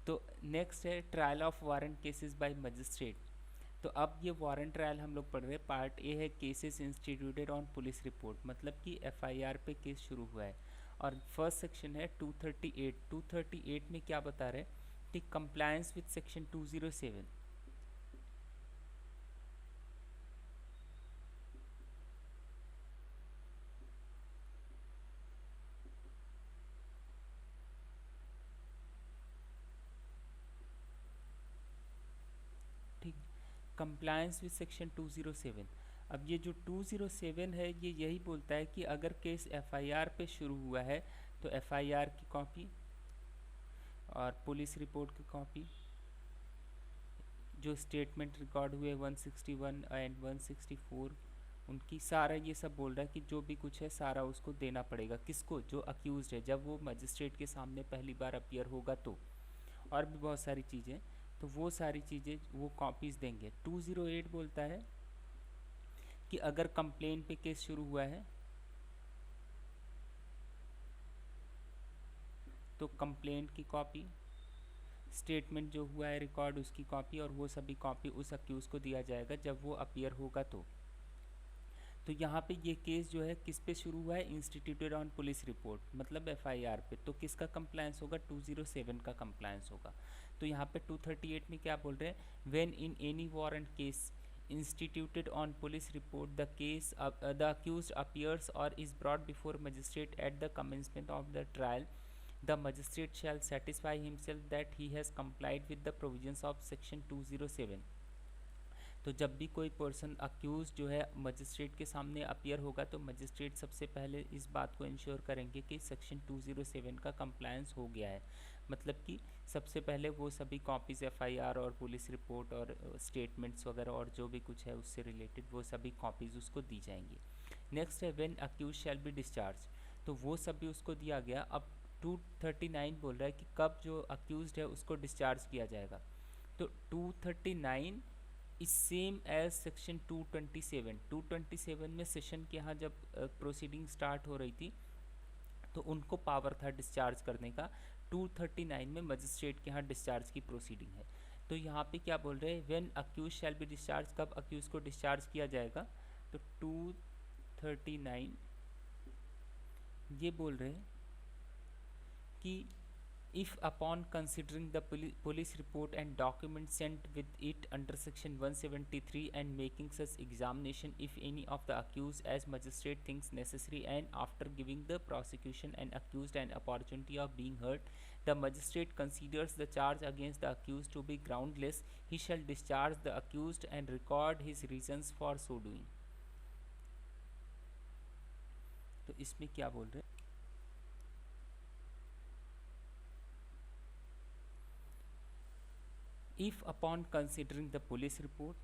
तो नेक्स्ट है trial of warrant cases bye magistrate. तो अब ये वारंट ट्रायल हम लोग पढ़ रहे हैं। पार्ट ए है cases instituted on police report, मतलब कि एफआईआर पे केस शुरू हुआ है। और फर्स्ट सेक्शन है 238। 238 में क्या बता रहे हैं कि कंप्लायंस विद सेक्शन 207। ठीक, कंप्लायंस विद सेक्शन 207। अब ये जो 207 है ये यही बोलता है कि अगर केस एफआईआर पे शुरू हुआ है तो एफआईआर की कॉपी और पुलिस रिपोर्ट की कॉपी, जो स्टेटमेंट रिकॉर्ड हुए 161 एंड 164 उनकी, सारा ये सब बोल रहा है कि जो भी कुछ है सारा उसको देना पड़ेगा। किसको? जो अक्यूज़ है, जब वो मजिस्ट्रेट के सामने पहली बार अपीयर होगा तो। और भी बहुत सारी चीज़ें, तो वो सारी चीज़ें वो कॉपीज़ देंगे। 208 बोलता है कि अगर कंप्लेन पे केस शुरू हुआ है तो कंप्लेंट की कॉपी, स्टेटमेंट जो हुआ है रिकॉर्ड उसकी कॉपी, और वो सभी कॉपी उस अक्यूज़ को दिया जाएगा जब वो अपीयर होगा तो यहाँ पे ये केस जो है किस पे शुरू हुआ है? इंस्टीट्यूटेड ऑन पुलिस रिपोर्ट, मतलब एफआईआर पे। तो किसका कंप्लायंस होगा? 207 का कंप्लायंस होगा। तो यहाँ पे 238 में क्या बोल रहे हैं? When in any warrant case instituted on police report the case the accused appears or is brought before magistrate at the commencement of the trial, the magistrate shall satisfy himself that he has complied with the provisions of section 207। तो जब भी कोई person accused जो है magistrate के सामने appear होगा तो मजिस्ट्रेट सबसे पहले इस बात को इंश्योर करेंगे कि सेक्शन 207 का कंप्लायंस हो गया है। मतलब कि सबसे पहले वो सभी कॉपीज़ एफआईआर और पुलिस रिपोर्ट और स्टेटमेंट्स वगैरह और जो भी कुछ है उससे रिलेटेड वो सभी कॉपीज़ उसको दी जाएंगी। नेक्स्ट है when accused shall be discharge. तो वो सभी उसको दिया गया। अब 239 बोल रहा है कि कब जो अक्यूज़ड है उसको डिस्चार्ज किया जाएगा। तो 239 इज सेम एज सेक्शन 227। 227 में सेशन के यहाँ जब प्रोसीडिंग स्टार्ट हो रही थी तो उनको पावर था डिस्चार्ज करने का। 239 में मजिस्ट्रेट के यहाँ डिस्चार्ज की प्रोसीडिंग है। तो यहाँ पे क्या बोल रहे हैं? When accused shall be discharge, कब अक्यूज को डिस्चार्ज किया जाएगा? तो 239 ये बोल रहे हैं कि if upon considering the police report and documents sent with it under section 173 and making such examination if any of the accused as magistrate thinks necessary, and after giving the prosecution and accused an opportunity of being heard, the magistrate considers the charge against the accused to be groundless, he shall discharge the accused and record his reasons for so doing। तो इसमें क्या बोल रहे हैं? If upon considering the police report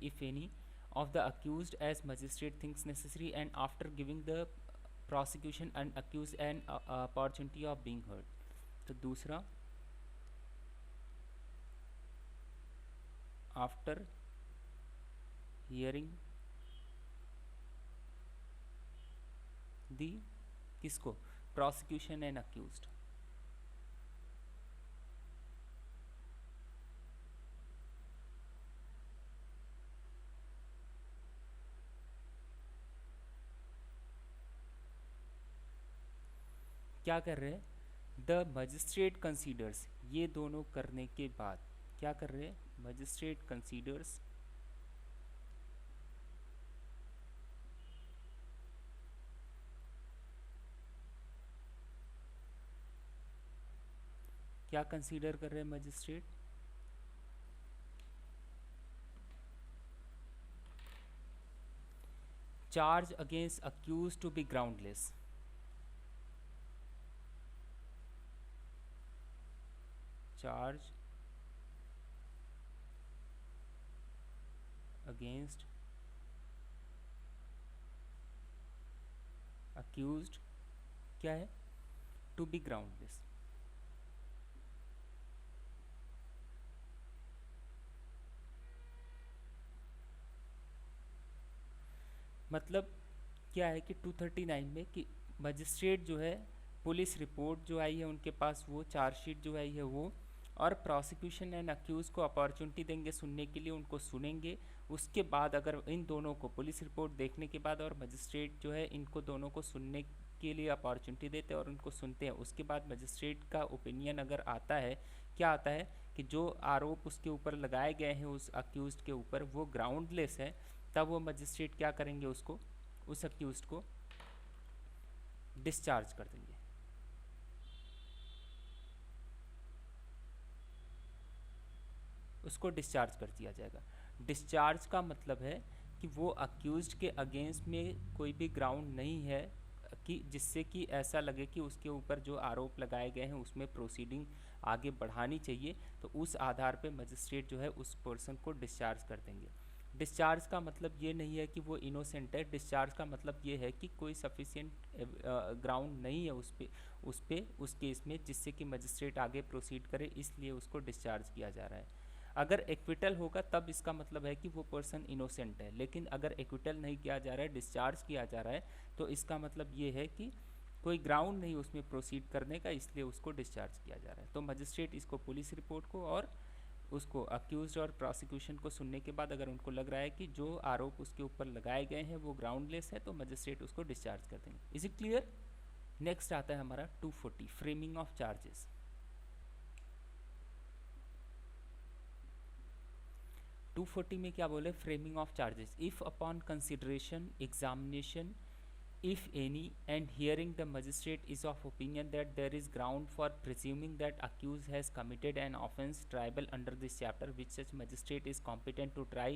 if any of the accused as magistrate thinks necessary, and after giving the prosecution and accused an opportunity of being heard। तो दूसरा, after hearing the, किसको? prosecution and accused। क्या कर रहे हैं? The magistrate considers, ये दोनों करने के बाद क्या कर रहे हैं? मजिस्ट्रेट कंसीडर्स क्या कंसीडर कर रहे हैं magistrate? Charge against accuse to be groundless. Charge against accused क्या है? To be groundless. मतलब क्या है कि 239 में कि मजिस्ट्रेट जो है, पुलिस रिपोर्ट जो आई है उनके पास, वो चार्जशीट जो आई है वो, और प्रोसिक्यूशन एंड अक्यूज़ को अपॉर्चुनिटी देंगे सुनने के लिए, उनको सुनेंगे। उसके बाद अगर इन दोनों को, पुलिस रिपोर्ट देखने के बाद और मजिस्ट्रेट जो है इनको दोनों को सुनने के लिए अपॉर्चुनिटी देते हैं और उनको सुनते हैं, उसके बाद मजिस्ट्रेट का ओपिनियन अगर आता है, क्या आता है कि जो आरोप उसके ऊपर लगाए गए हैं उस अक्यूज़ड के ऊपर वो ग्राउंडलेस है, तब वो मजिस्ट्रेट क्या करेंगे, उसको, उस अक्यूज़ड को डिस्चार्ज कर देंगे। उसको डिस्चार्ज कर दिया जाएगा। डिस्चार्ज का मतलब है कि वो अक्यूज्ड के अगेंस्ट में कोई भी ग्राउंड नहीं है कि जिससे कि ऐसा लगे कि उसके ऊपर जो आरोप लगाए गए हैं उसमें प्रोसीडिंग आगे बढ़ानी चाहिए, तो उस आधार पे मजिस्ट्रेट जो है उस पर्सन को डिस्चार्ज कर देंगे। डिस्चार्ज का मतलब ये नहीं है कि वो इनोसेंट है, डिस्चार्ज का मतलब ये है कि कोई सफिशिएंट ग्राउंड नहीं है उस केस में जिससे कि मजिस्ट्रेट आगे प्रोसीड करे, इसलिए उसको डिस्चार्ज किया जा रहा है। अगर एक्विटल होगा तब इसका मतलब है कि वो पर्सन इनोसेंट है, लेकिन अगर एक्विटल नहीं किया जा रहा है, डिस्चार्ज किया जा रहा है, तो इसका मतलब ये है कि कोई ग्राउंड नहीं उसमें प्रोसीड करने का, इसलिए उसको डिस्चार्ज किया जा रहा है। तो मजिस्ट्रेट इसको पुलिस रिपोर्ट को और उसको अक्यूज और प्रोसिक्यूशन को सुनने के बाद अगर उनको लग रहा है कि जो आरोप उसके ऊपर लगाए गए हैं वो ग्राउंडलेस है, तो मजिस्ट्रेट उसको डिस्चार्ज कर देंगे। Is it clear? नेक्स्ट आता है हमारा 240, फ्रेमिंग ऑफ चार्जेस। 240 में क्या बोले, framing of charges. If upon consideration, examination, if any, and hearing the magistrate is of opinion that there is ground for presuming that accused has committed an offence triable under this chapter, which such magistrate is competent to try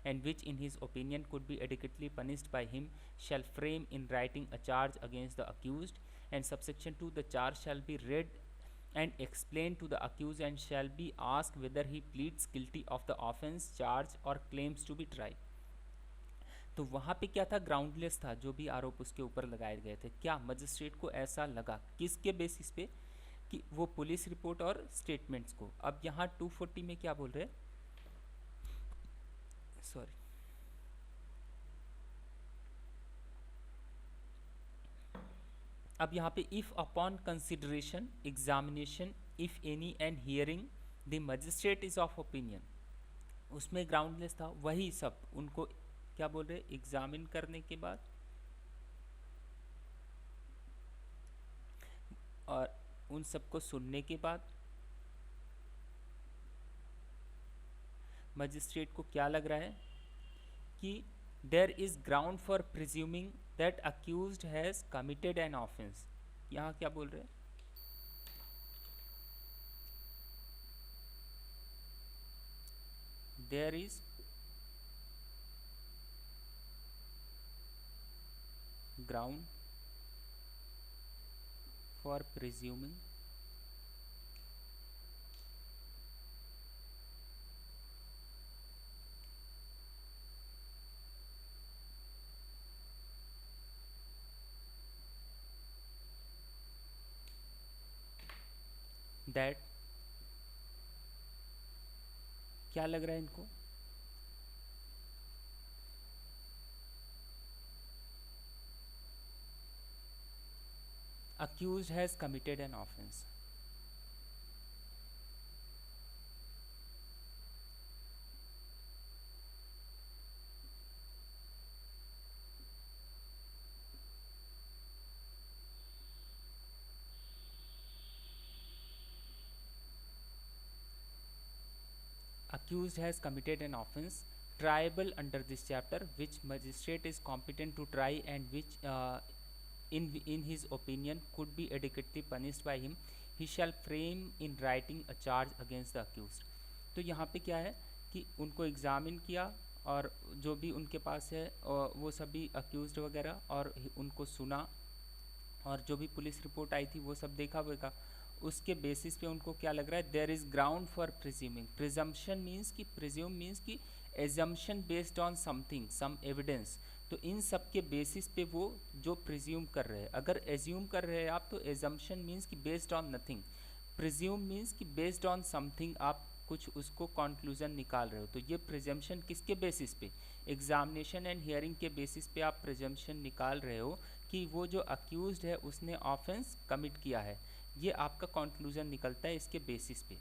and which in his opinion could be adequately punished by him, shall frame in writing a charge against the accused, and subsection 2, the charge shall be read and explained to the accused and shall be asked whether he pleads guilty of the offence charged or claims to be tried। तो वहाँ पे क्या था, groundless था जो भी आरोप उसके ऊपर लगाए गए थे। क्या मजिस्ट्रेट को ऐसा लगा, किसके बेसिस पे, कि वो पुलिस रिपोर्ट और स्टेटमेंट्स को। अब यहाँ 240 में क्या बोल रहे हैं, सॉरी, अब यहाँ पे if upon consideration, examination, if any and hearing the magistrate is of opinion, उसमें ग्राउंडलेस था। वही सब उनको क्या बोल रहे, एग्जामिन करने के बाद और उन सबको सुनने के बाद मजिस्ट्रेट को क्या लग रहा है कि there is ground for presuming that accused has committed an offence. यहाँ क्या बोल रहे हैं, there is ground for presuming that, क्या लग रहा है इनको, accused has committed an offense। accused has committed an offense triable under this chapter, which magistrate is competent to try and which in his opinion could be adequately punished by him, he shall frame in writing a charge against the accused। तो यहाँ पे क्या है कि उनको examine किया और जो भी उनके पास है वो सभी अक्यूज्ड वगैरह, और उनको सुना और जो भी पुलिस रिपोर्ट आई थी वो सब देखा होगा। उसके बेसिस पे उनको क्या लग रहा है, there is ground for presuming. Presumption means कि, प्रिज्यूम मीन्स कि assumption based on something, some evidence. तो इन सब के बेसिस पे वो जो प्रिज्यूम कर रहे हैं, अगर एज्यूम कर रहे हैं आप तो एजम्पशन मीन्स कि based on nothing, presume means कि बेस्ड ऑन समथिंग आप कुछ उसको कंक्लूजन निकाल रहे हो। तो ये प्रिजम्पशन किसके बेसिस पे, एग्जामिनेशन एंड हियरिंग के बेसिस पे आप प्रिजम्पशन निकाल रहे हो कि वो जो अक्यूज्ड है उसने ऑफेंस कमिट किया है, ये आपका कंक्लूजन निकलता है इसके बेसिस पे।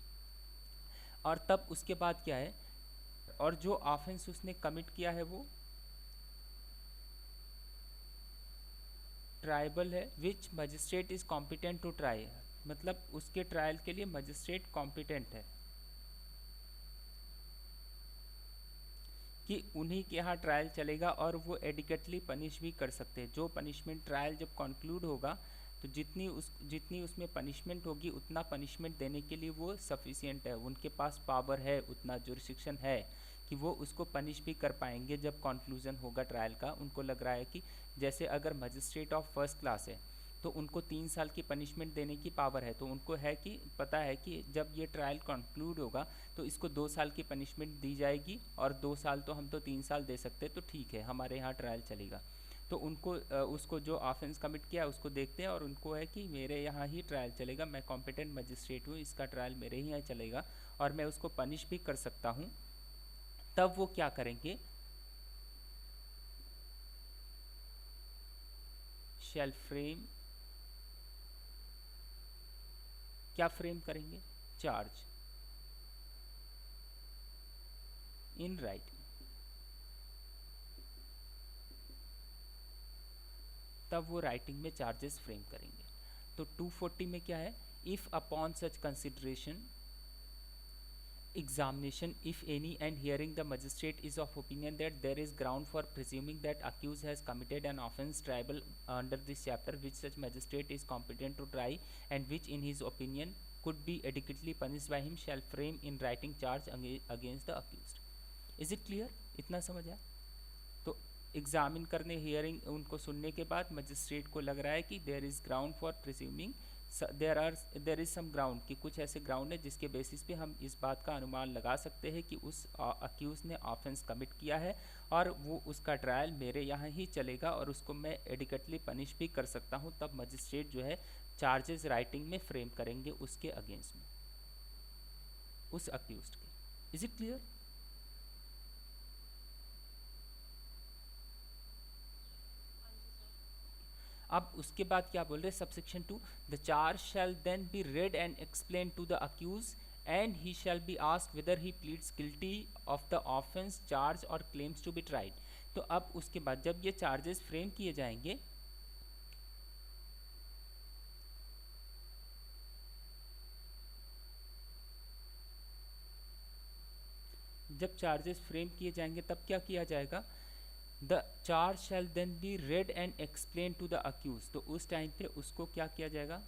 और तब उसके बाद क्या है, और जो ऑफेंस उसने कमिट किया है वो ट्राइबल है, which magistrate is competent to try, मतलब उसके ट्रायल के लिए मजिस्ट्रेट कॉम्पिटेंट है कि उन्हीं के यहाँ ट्रायल चलेगा, और वो एडिकेटली पनिश भी कर सकते हैं। जो पनिशमेंट ट्रायल जब कंक्लूड होगा तो जितनी उसमें पनिशमेंट होगी उतना पनिशमेंट देने के लिए वो सफिशिएंट है, उनके पास पावर है, उतना जुरिस्डिक्शन है कि वो उसको पनिश भी कर पाएंगे। जब कंक्लूजन होगा ट्रायल का, उनको लग रहा है कि जैसे अगर मजिस्ट्रेट ऑफ फर्स्ट क्लास है तो उनको 3 साल की पनिशमेंट देने की पावर है, तो उनको है कि पता है कि जब ये ट्रायल कंक्लूड होगा तो इसको 2 साल की पनिशमेंट दी जाएगी, और 2 साल तो हम तो 3 साल दे सकते हैं, तो ठीक है हमारे यहाँ ट्रायल चलेगा। तो उनको उसको जो ऑफेंस कमिट किया है उसको देखते हैं, और उनको है कि मेरे यहाँ ही ट्रायल चलेगा, मैं कॉम्पिटेंट मजिस्ट्रेट हूँ, इसका ट्रायल मेरे ही यहाँ चलेगा और मैं उसको पनिश भी कर सकता हूँ। तब वो क्या करेंगे, शैल फ्रेम, क्या फ्रेम करेंगे, चार्ज इन राइटिंग। तब वो राइटिंग में चार्जेस फ्रेम करेंगे। तो 240 में क्या है, if upon such consideration examination if any and hearing the magistrate is of opinion that there is ground for presuming that accused has committed an offence triable under this chapter which such magistrate is competent to try and which in his opinion could be adequately punished by him shall frame in writing charge against the accused। is it clear? इतना समझ आया? तो examine करने, hearing उनको सुनने के बाद magistrate को लग रहा है कि there is ground for presuming, there is some ground, कि कुछ ऐसे ग्राउंड है जिसके बेसिस पे हम इस बात का अनुमान लगा सकते हैं कि उस अक्यूज ने ऑफेंस कमिट किया है और वो उसका ट्रायल मेरे यहाँ ही चलेगा और उसको मैं एडिकेटली पनिश भी कर सकता हूँ। तब मजिस्ट्रेट जो है चार्जेस राइटिंग में फ्रेम करेंगे उसके अगेंस्ट में, उस अक्यूज के। Is it clear? अब उसके बाद क्या बोल रहे हैं, subsection 2, the charge shall then be read and explain to the accuse and he shall be asked whether he pleads guilty of the offence charge और क्लेम्स टू बी ट्राइड। तो अब उसके बाद जब ये चार्जेस फ्रेम किए जाएंगे, जब चार्जेस फ्रेम किए जाएंगे तब क्या किया जाएगा, the charge shall then be read and explain to the accuse. तो उस टाइम पे उसको क्या किया जाएगा,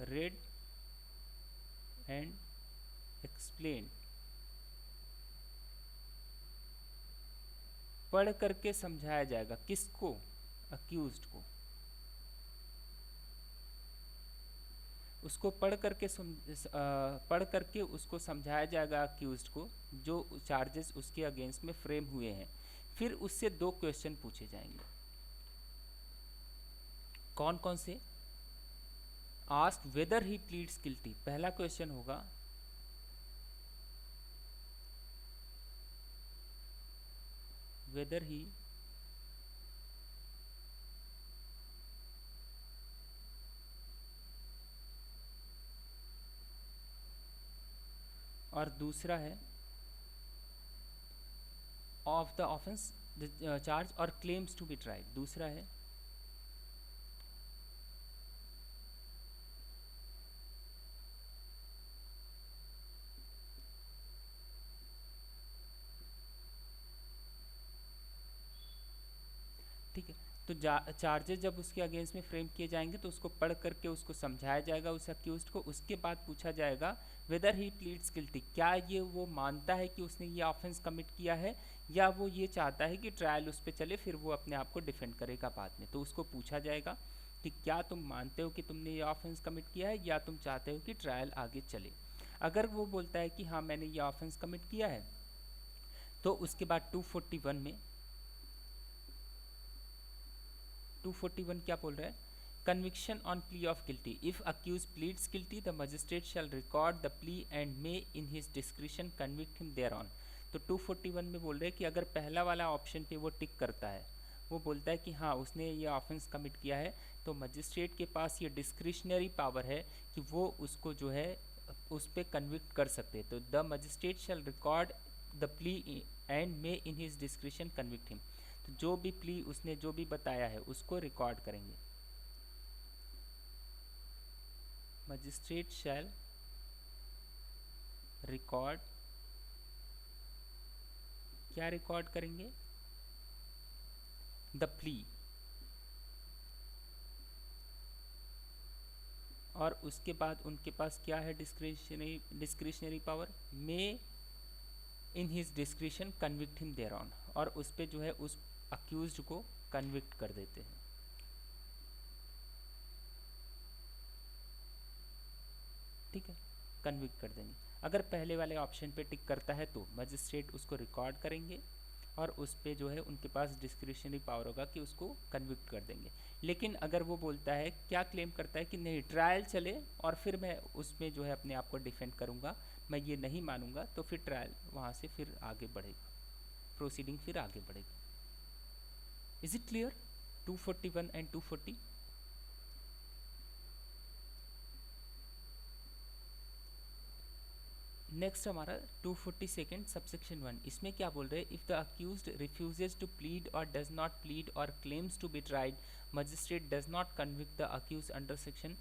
रेड एंड एक्सप्लेन, पढ़ करके समझाया जाएगा, किसको, अक्यूज्ड को। उसको पढ़ करके उसको समझाया जाएगा अक्यूज्ड को, जो चार्जेस उसके अगेंस्ट में फ्रेम हुए हैं। फिर उससे 2 क्वेश्चन पूछे जाएंगे। कौन कौन से, ask weather he pleads guilty, पहला क्वेश्चन होगा वेदर ही और दूसरा है ऑफ द ऑफेंस चार्ज और क्लेम्स टू बी ट्राइड, दूसरा है ठीक है। तो चार्जेस जब उसके अगेंस्ट में फ्रेम किए जाएंगे तो उसको पढ़ करके उसको समझाया जाएगा उस अक्यूज्ड को। उसके बाद पूछा जाएगा वेदर ही प्लीड्स गिल्टी, क्या ये वो मानता है कि उसने ये ऑफेंस कमिट किया है, या वो ये चाहता है कि ट्रायल उस पर चले, फिर वो अपने आप को डिफेंड करेगा बाद में। तो उसको पूछा जाएगा कि क्या तुम मानते हो कि तुमने ये ऑफेंस कमिट किया है, या तुम चाहते हो कि ट्रायल आगे चले। अगर वो बोलता है कि हाँ मैंने ये ऑफेंस कमिट किया है, तो उसके बाद 241 में 241 क्या बोल रहा है, conviction on plea of guilty, if accused pleads guilty the magistrate shall record the plea and may in his discretion convict him thereon। तो 241 में बोल रहे हैं कि अगर पहला वाला ऑप्शन पे वो टिक करता है, वो बोलता है कि हाँ उसने ये ऑफेंस कमिट किया है, तो मजिस्ट्रेट के पास ये डिस्क्रिशनरी पावर है कि वो उसको जो है उस पर कन्विक्ट कर सकते हैं। तो the magistrate shall record the plea and may in his discretion convict him. तो जो भी प्ली उसने जो भी बताया है उसको रिकॉर्ड करेंगे। मजिस्ट्रेट शैल रिकॉर्ड, क्या रिकॉर्ड करेंगे? द प्ली, और उसके बाद उनके पास क्या है? Discretionary power, may in his discretion convict him thereon, और उस पे जो है उस अक्यूज्ड को कन्विक्ट कर देते हैं। ठीक है, कन्विक्ट कर देंगे। अगर पहले वाले ऑप्शन पे टिक करता है तो मजिस्ट्रेट उसको रिकॉर्ड करेंगे और उस पे जो है उनके पास डिस्क्रिशनरी पावर होगा कि उसको कन्विक्ट कर देंगे। लेकिन अगर वो बोलता है, क्या क्लेम करता है कि नहीं ट्रायल चले और फिर मैं उसमें जो है अपने आप को डिफेंड करूंगा, मैं ये नहीं मानूंगा, तो फिर ट्रायल वहाँ से फिर आगे बढ़ेगा, प्रोसीडिंग फिर आगे बढ़ेगी। Is it clear? 241 and 240। Next हमारा 242 सबसेक्शन 1। इसमें क्या बोल रहे हैं? If the accused refuses to plead और डज नॉट प्लीड और claims to be tried, magistrate does not convict the accuse under section,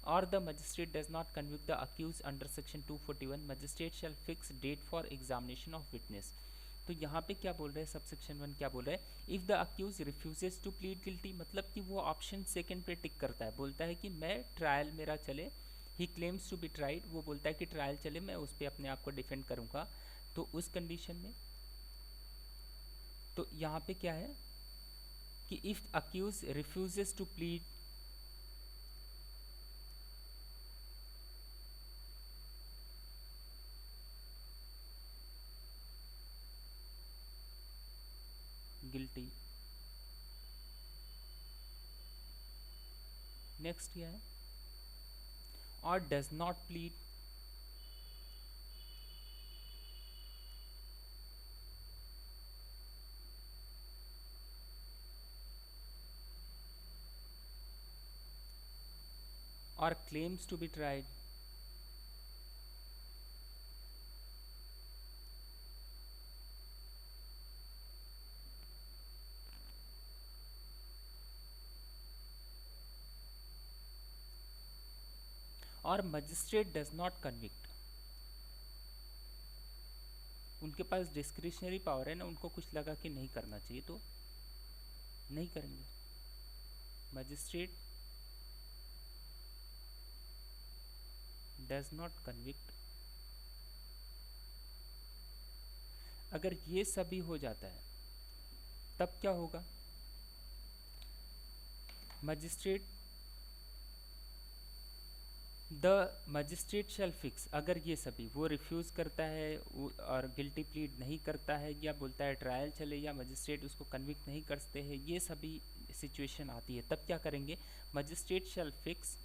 और the magistrate does not convict the accused under section 241, magistrate shall fix date for examination of witness। तो यहाँ पे क्या बोल रहे हैं? Subsection 1 क्या बोल रहे हैं? If the accuse refuses to plead guilty, मतलब कि वो ऑप्शन सेकंड पे टिक करता है, बोलता है कि मैं ट्रायल मेरा चले, he claims to be tried, वो बोलता है कि ट्रायल चले, मैं उस पर अपने आप को डिफेंड करूँगा। तो उस कंडीशन में तो यहाँ पे क्या है कि if accuse refuses to plead, guilty, next क्या है? और डज नॉट प्लीड, और क्लेम्स टू बी ट्राइड, और मजिस्ट्रेट डज नॉट कन्विक्ट। उनके पास डिस्क्रिशनरी पावर है ना, उनको कुछ लगा कि नहीं करना चाहिए तो नहीं करेंगे। Magistrate does not convict. अगर ये सभी हो जाता है तब क्या होगा? Magistrate, the magistrate shall fix, अगर ये सभी वो रिफ्यूज़ करता है और गिल्टी प्लीड नहीं करता है, या बोलता है ट्रायल चले, या मजिस्ट्रेट उसको कन्विक्ट नहीं करते हैं, ये सभी सिचुएशन आती है, तब क्या करेंगे? मजिस्ट्रेट शैल फिक्स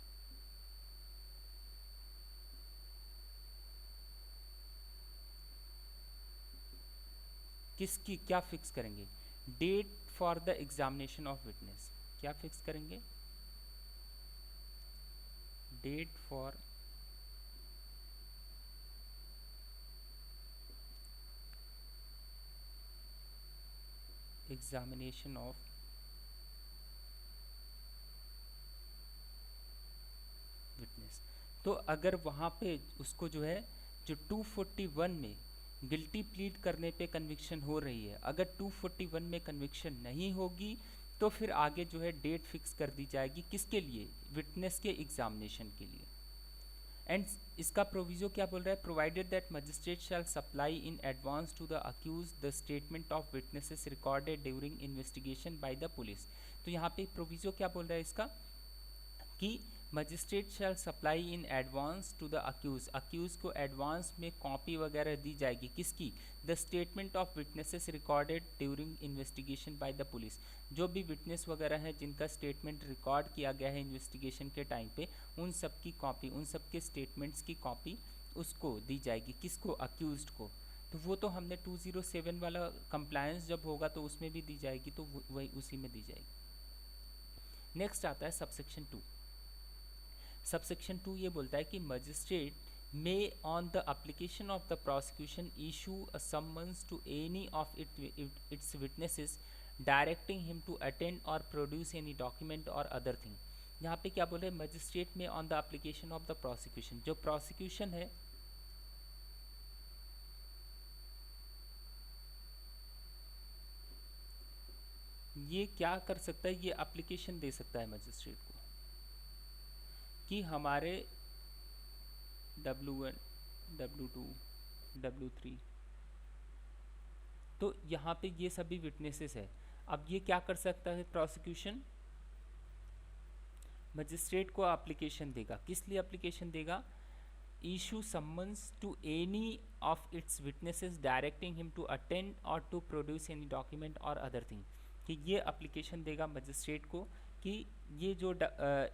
किसकी, क्या फिक्स करेंगे? Date for the examination of witness. क्या फिक्स करेंगे? Date for examination of witness. तो अगर वहाँ पे उसको जो है, जो 241 में गिल्टी प्लीड करने पे कन्विक्शन हो रही है, अगर 241 में कन्विक्शन नहीं होगी तो फिर आगे जो है डेट फिक्स कर दी जाएगी, किसके लिए? विटनेस के एग्जामिनेशन के लिए। एंड इसका प्रोविजो क्या बोल रहा है? Provided that magistrate shall supply in advance to the accuse the statement of witnesses recorded during investigation by the police. तो यहाँ पे प्रोविजो क्या बोल रहा है इसका कि magistrate shall supply in advance to the accuse को एडवांस में कॉपी वगैरह दी जाएगी, किसकी? The statement of witnesses recorded during investigation by the police. जो भी विटनेस वगैरह है जिनका स्टेटमेंट रिकॉर्ड किया गया है इन्वेस्टिगेशन के टाइम पे, उन सब की कॉपी, उन सब के स्टेटमेंट्स की कॉपी उसको दी जाएगी, किसको? अक्यूज्ड को। तो वो तो हमने 207 वाला कंप्लायंस जब होगा तो उसमें भी दी जाएगी, तो वही उसी में दी जाएगी। नेक्स्ट आता है सबसेक्शन 2। सबसेक्शन 2 ये बोलता है कि magistrate may on the application of the prosecution issue a summons to any of its witnesses directing him to attend और प्रोड्यूस एनी डॉक्यूमेंट और अदर थिंग। यहाँ पे क्या बोल रहे हैं, magistrate may on the application of the prosecution, जो prosecution है ये क्या कर सकता है, ये एप्लीकेशन दे सकता है मजिस्ट्रेट को कि हमारे W1, W2, W3, तो यहाँ पे ये सभी विटनेसेस है। अब ये क्या कर सकता है प्रोसिक्यूशन, मजिस्ट्रेट को एप्लीकेशन देगा। किस लिए एप्लीकेशन देगा, issue summons to any of its witnesses directing him to attend or to produce any document or other thing, कि ये एप्लीकेशन देगा मजिस्ट्रेट को कि ये जो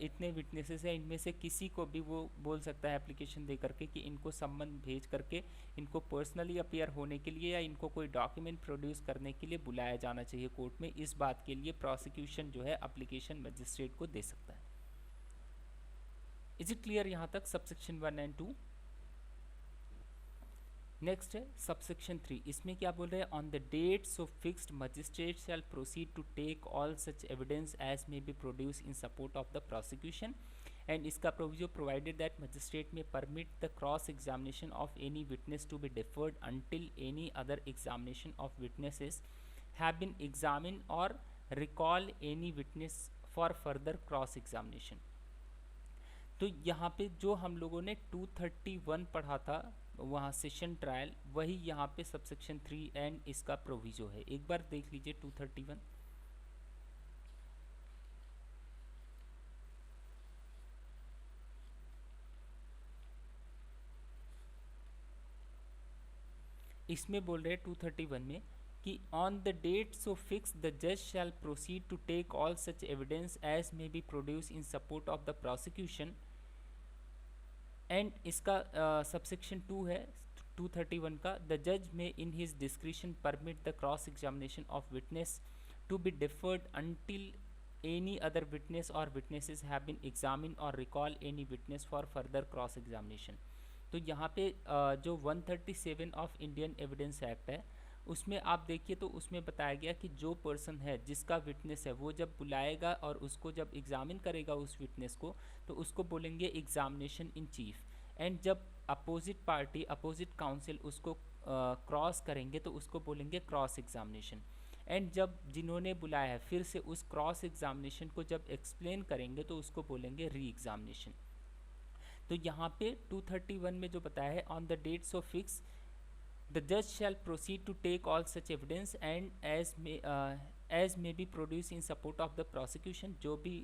इतने विटनेसेस हैं इनमें से किसी को भी वो बोल सकता है एप्लीकेशन दे करके कि इनको सम्मन भेज करके इनको पर्सनली अपीयर होने के लिए या इनको कोई डॉक्यूमेंट प्रोड्यूस करने के लिए बुलाया जाना चाहिए कोर्ट में। इस बात के लिए प्रोसिक्यूशन जो है एप्लीकेशन मजिस्ट्रेट को दे सकता है। इज इट क्लियर यहाँ तक सबसेक्शन 1 एंड 2? नेक्स्ट है सबसेक्शन 3। इसमें क्या बोल रहे हैं, on the date so fixed magistrate shall proceed to take all such evidence as may be produce in support of the prosecution and इसका proviso provided that magistrate may permit the cross examination of any witness to be deferred until any other examination of witnesses have been examine और recall any witness for further cross examination. तो यहाँ पे जो हम लोगों ने 231 पढ़ा था वहाँ सेशन ट्रायल, वही यहाँ पे सबसेक्शन 3 एंड इसका प्रोविजो है। एक बार देख लीजिए 231। इसमें बोल रहे हैं 231 में कि on the date so fix the जज shall proceed to take all such evidence as may be produce in support of the prosecution and इसका सबसेक्शन 2 है 231 का, द जज may in his discretion permit the cross examination of witness to be deferred until any other witness or witnesses have been examine और recall any witness for further cross examination. तो यहाँ पे जो 137 of Indian evidence act है उसमें आप देखिए तो उसमें बताया गया कि जो पर्सन है जिसका विटनेस है वो जब बुलाएगा और उसको जब एग्जामिन करेगा उस विटनेस को तो उसको बोलेंगे एग्जामिनेशन इन चीफ, एंड जब अपोजिट पार्टी अपोजिट काउंसिल उसको क्रॉस करेंगे तो उसको बोलेंगे क्रॉस एग्जामिनेशन, एंड जब जिन्होंने बुलाया है फिर से उस क्रॉस एग्जामिनेशन को जब एक्सप्लेन करेंगे तो उसको बोलेंगे री एग्जामिनेशन। तो यहाँ पे 231 में जो बताया है on the date so fix the judge shall proceed to take all such evidence and as may be produced in support of the prosecution, जो भी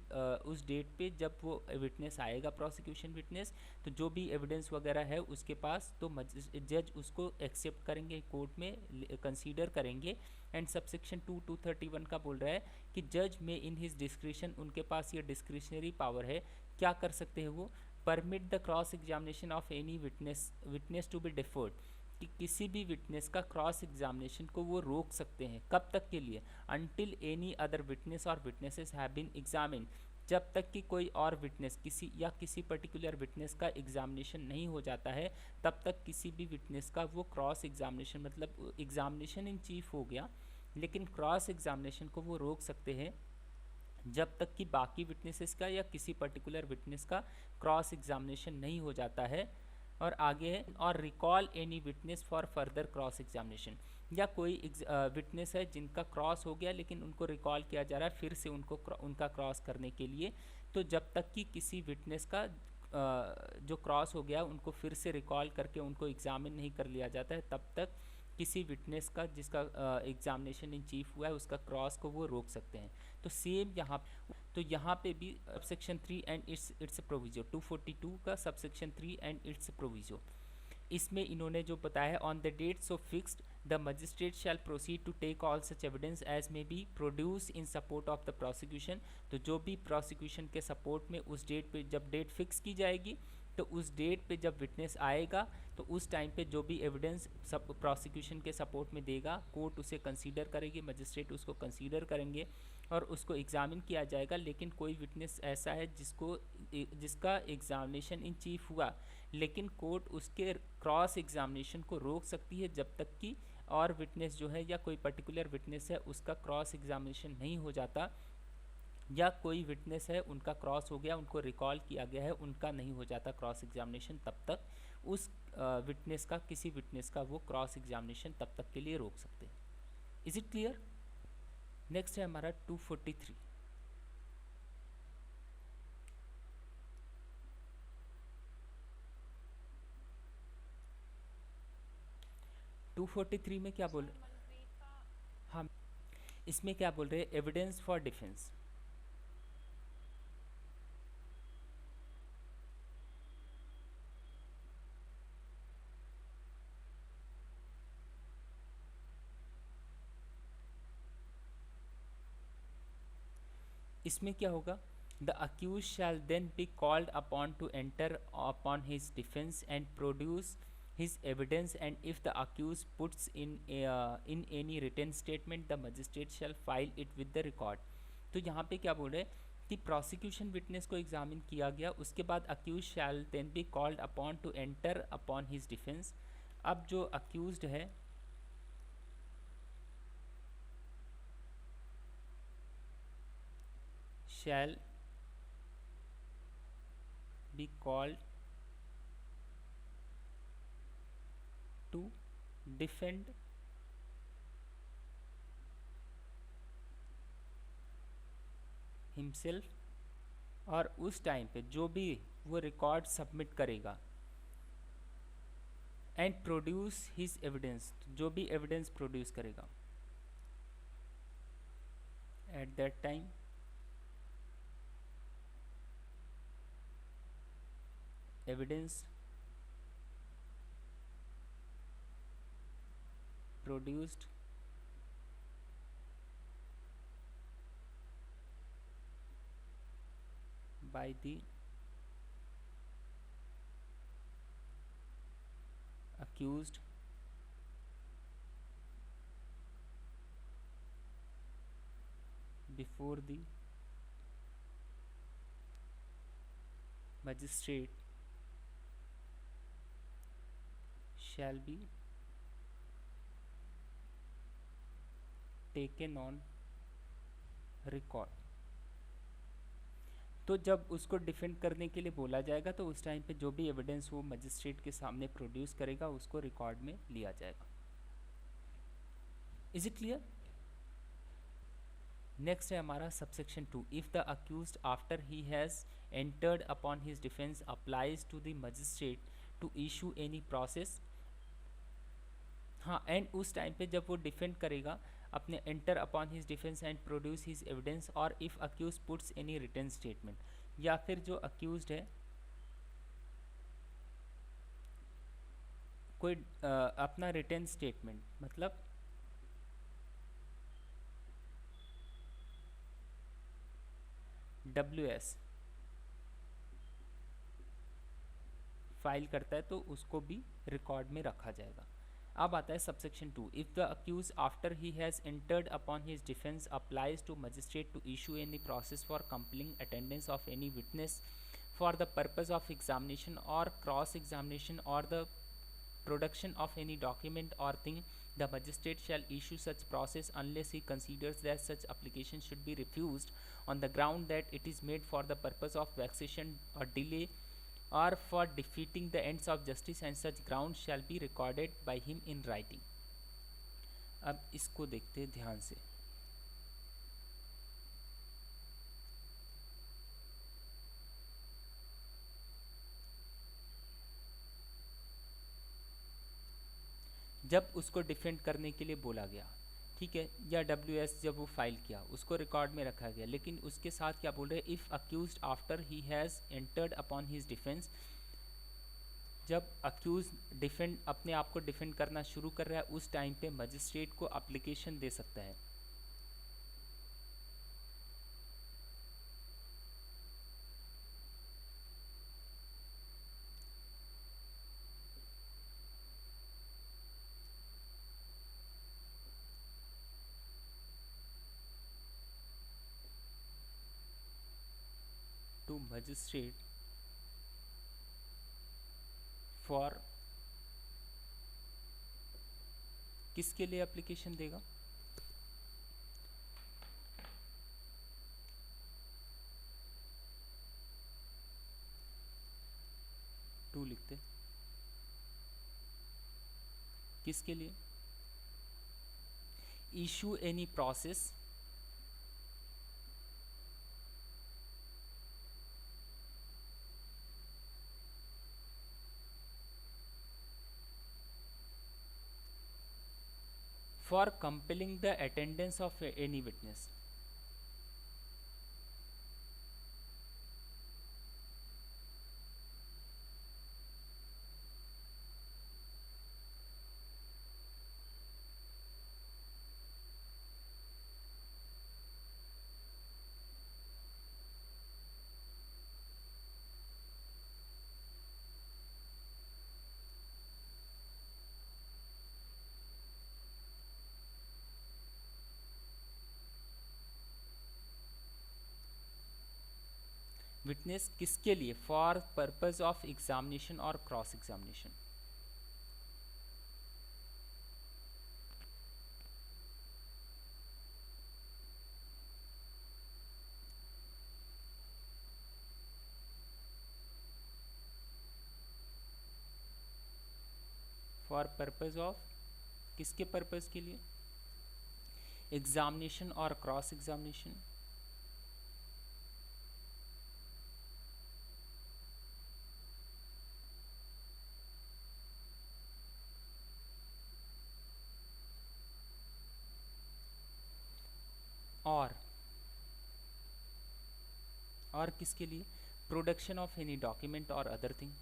उस डेट पे जब वो विटनेस आएगा प्रोसिक्यूशन विटनेस तो जो भी एविडेंस वगैरह है उसके पास तो जज उसको एक्सेप्ट करेंगे, कोर्ट में कंसीडर करेंगे। एंड सबसेक्शन 231 का बोल रहा है कि जज में इन हिज डिस्क्रिशन, उनके पास ये डिस्क्रिशनरी पावर है, क्या कर सकते हैं वो, permit the cross examination of any witness to be deferred, कि किसी भी विटनेस का क्रॉस एग्जामिनेशन को वो रोक सकते हैं। कब तक के लिए, until any other witness or witnesses have been examine, जब तक कि कोई और विटनेस किसी पर्टिकुलर विटनेस का एग्जामिनेशन नहीं हो जाता है तब तक किसी भी विटनेस का वो क्रॉस एग्जामिनेशन, मतलब एग्जामिनेशन इन चीफ हो गया लेकिन क्रॉस एग्जामिनेशन को वो रोक सकते हैं जब तक कि बाकी विटनेसेस का या किसी पर्टिकुलर विटनेस का क्रॉस एग्जामिनेशन नहीं हो जाता है। और आगे है, और recall any witness for further cross examination, या कोई विटनेस है जिनका क्रॉस हो गया लेकिन उनको रिकॉल किया जा रहा है फिर से उनका क्रॉस करने के लिए, तो जब तक कि किसी विटनेस का जो क्रॉस हो गया उनको फिर से रिकॉल करके उनको एग्जामिन नहीं कर लिया जाता है तब तक किसी विटनेस का जिसका एग्जामिनेशन इन चीफ हुआ है उसका क्रॉस को वो रोक सकते हैं। तो सेम यहाँ पे भी सबसेक्शन 3 एंड इट्स प्रोविजो, 242 का सबसेक्शन 3 एंड इट्स प्रोविजो, इसमें इन्होंने जो बताया है on the date so fixed the magistrate shall proceed to take all such evidence as may be produce in support of the prosecution, तो जो भी prosecution के सपोर्ट में उस डेट पे जब डेट फिक्स की जाएगी तो उस डेट पे जब विटनेस आएगा तो उस टाइम पे जो भी एविडेंस सब प्रोसिक्यूशन के सपोर्ट में देगा कोर्ट उसे कंसीडर करेगी, मजिस्ट्रेट उसको कंसीडर करेंगे और उसको एग्जामिन किया जाएगा। लेकिन कोई विटनेस ऐसा है जिसका एग्जामिनेशन इन चीफ हुआ, लेकिन कोर्ट उसके क्रॉस एग्जामिनेशन को रोक सकती है जब तक कि और विटनेस जो है या कोई पर्टिकुलर विटनेस है उसका क्रॉस एग्जामिनेशन नहीं हो जाता, या कोई विटनेस है उनका क्रॉस हो गया, उनको रिकॉल किया गया है, उनका नहीं हो जाता क्रॉस एग्जामिनेशन, तब तक उस विटनेस का किसी विटनेस का वो क्रॉस एग्जामिनेशन तब तक के लिए रोक सकते हैं। Is it clear? नेक्स्ट है हमारा 243। 243 में क्या बोल हाँ, इसमें क्या बोल रहे हैं, एविडेंस फॉर डिफेंस। इसमें क्या होगा, the accuse shall then be called upon to enter upon his defence and produce his evidence, and if the accused puts in any written statement the magistrate shall file it with the record। तो यहाँ पे क्या बोल रहे हैं कि prosecution witness को examine किया गया, उसके बाद accuse shall then be called upon to enter upon his defence. अब जो अक्यूज्ड है shall be called to defend himself, और उस टाइम पे जो भी वो रिकॉर्ड सबमिट करेगा एंड प्रोड्यूस हिज एविडेंस, जो भी एविडेंस प्रोड्यूस करेगा at that time evidence produced by the accused before the magistrate shall be taken on record। तो जब उसको डिफेंड करने के लिए बोला जाएगा तो उस टाइम पे जो भी एविडेंस वो मजिस्ट्रेट के सामने प्रोड्यूस करेगा उसको रिकॉर्ड में लिया जाएगा। Is it clear? नेक्स्ट है हमारा subsection 2। If the accused after he has entered upon his defence applies to the magistrate to issue any process. हाँ, एंड उस टाइम पे जब वो डिफेंड करेगा अपने enter upon his defence and produce his evidence, और if accuse puts any written statement, या फिर जो अक्यूज्ड है कोई अपना रिटन स्टेटमेंट मतलब WS फाइल करता है तो उसको भी रिकॉर्ड में रखा जाएगा। अब आता है subsection 2। If the accuse after he has entered upon his defence applies to magistrate to issue any process for compelling attendance of any witness for the purpose of examination or cross examination or the production of any document or thing, the magistrate shall issue such process unless he considers that such application should be refused on the ground that it is made for the purpose of vexation or delay or for defeating the ends of justice, and such ground shall be recorded by him in writing। अब इसको देखते हैं ध्यान से। जब उसको defend करने के लिए बोला गया, ठीक है, या WS जब वो फाइल किया उसको रिकॉर्ड में रखा गया, लेकिन उसके साथ क्या बोल रहे हैं, if accused after he has entered upon his defence, जब अक्यूज डिफेंड अपने आप को डिफेंड करना शुरू कर रहा है उस टाइम पे मजिस्ट्रेट को एप्लीकेशन दे सकता है। मजिस्ट्रेट फॉर किसके लिए एप्लीकेशन देगा? टू लिखते, किसके लिए? Issue any process for compelling the attendance of any witness. Witness किसके लिए? For purpose of examination or cross examination. For purpose of, किसके पर्पज के लिए? Examination or cross examination. और किसके लिए? प्रोडक्शन ऑफ एनी डॉक्यूमेंट और अदर थिंग।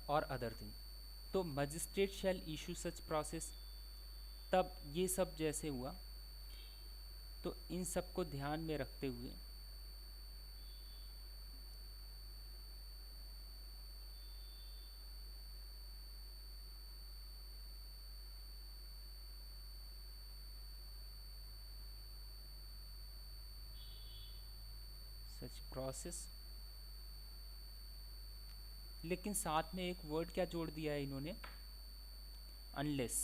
और अदर थिंग। तो magistrate shall issue such process, तब ये सब जैसे हुआ, तो इन सब को ध्यान में रखते हुए सच प्रोसेस, लेकिन साथ में एक वर्ड क्या जोड़ दिया है इन्होंने? अनलेस।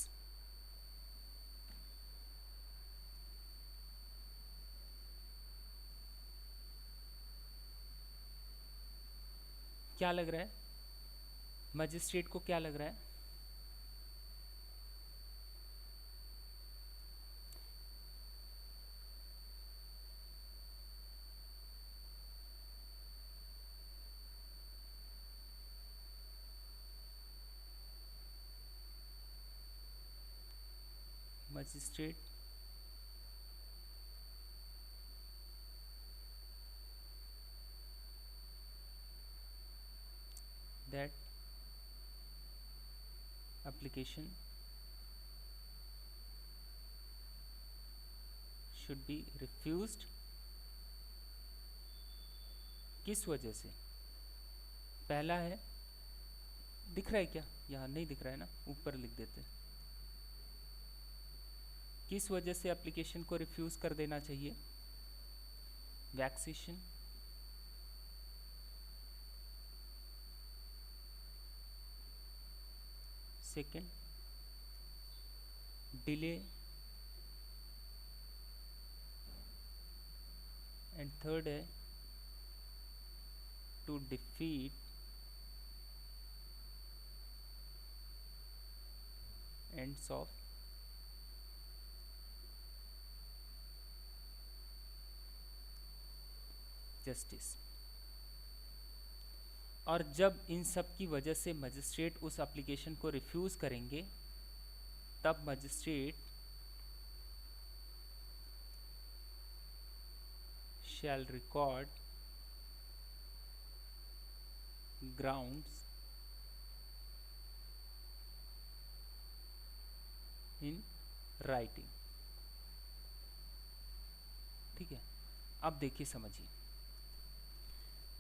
क्या लग रहा है मजिस्ट्रेट को? क्या लग रहा है? Magistrate that application should be refused। किस वजह से? पहला है, दिख रहा है क्या? यहाँ नहीं दिख रहा है ना, ऊपर लिख देते। किस वजह से एप्लीकेशन को रिफ्यूज कर देना चाहिए? Vexation, second delay, and third है to defeat ends of justice. और जब इन सब की वजह से मजिस्ट्रेट उस एप्लीकेशन को रिफ्यूज करेंगे, तब magistrate shall record grounds in writing. ठीक है, अब देखिए समझिए,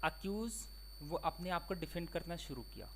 अक्यूज वो अपने आप को डिफेंड करना शुरू किया,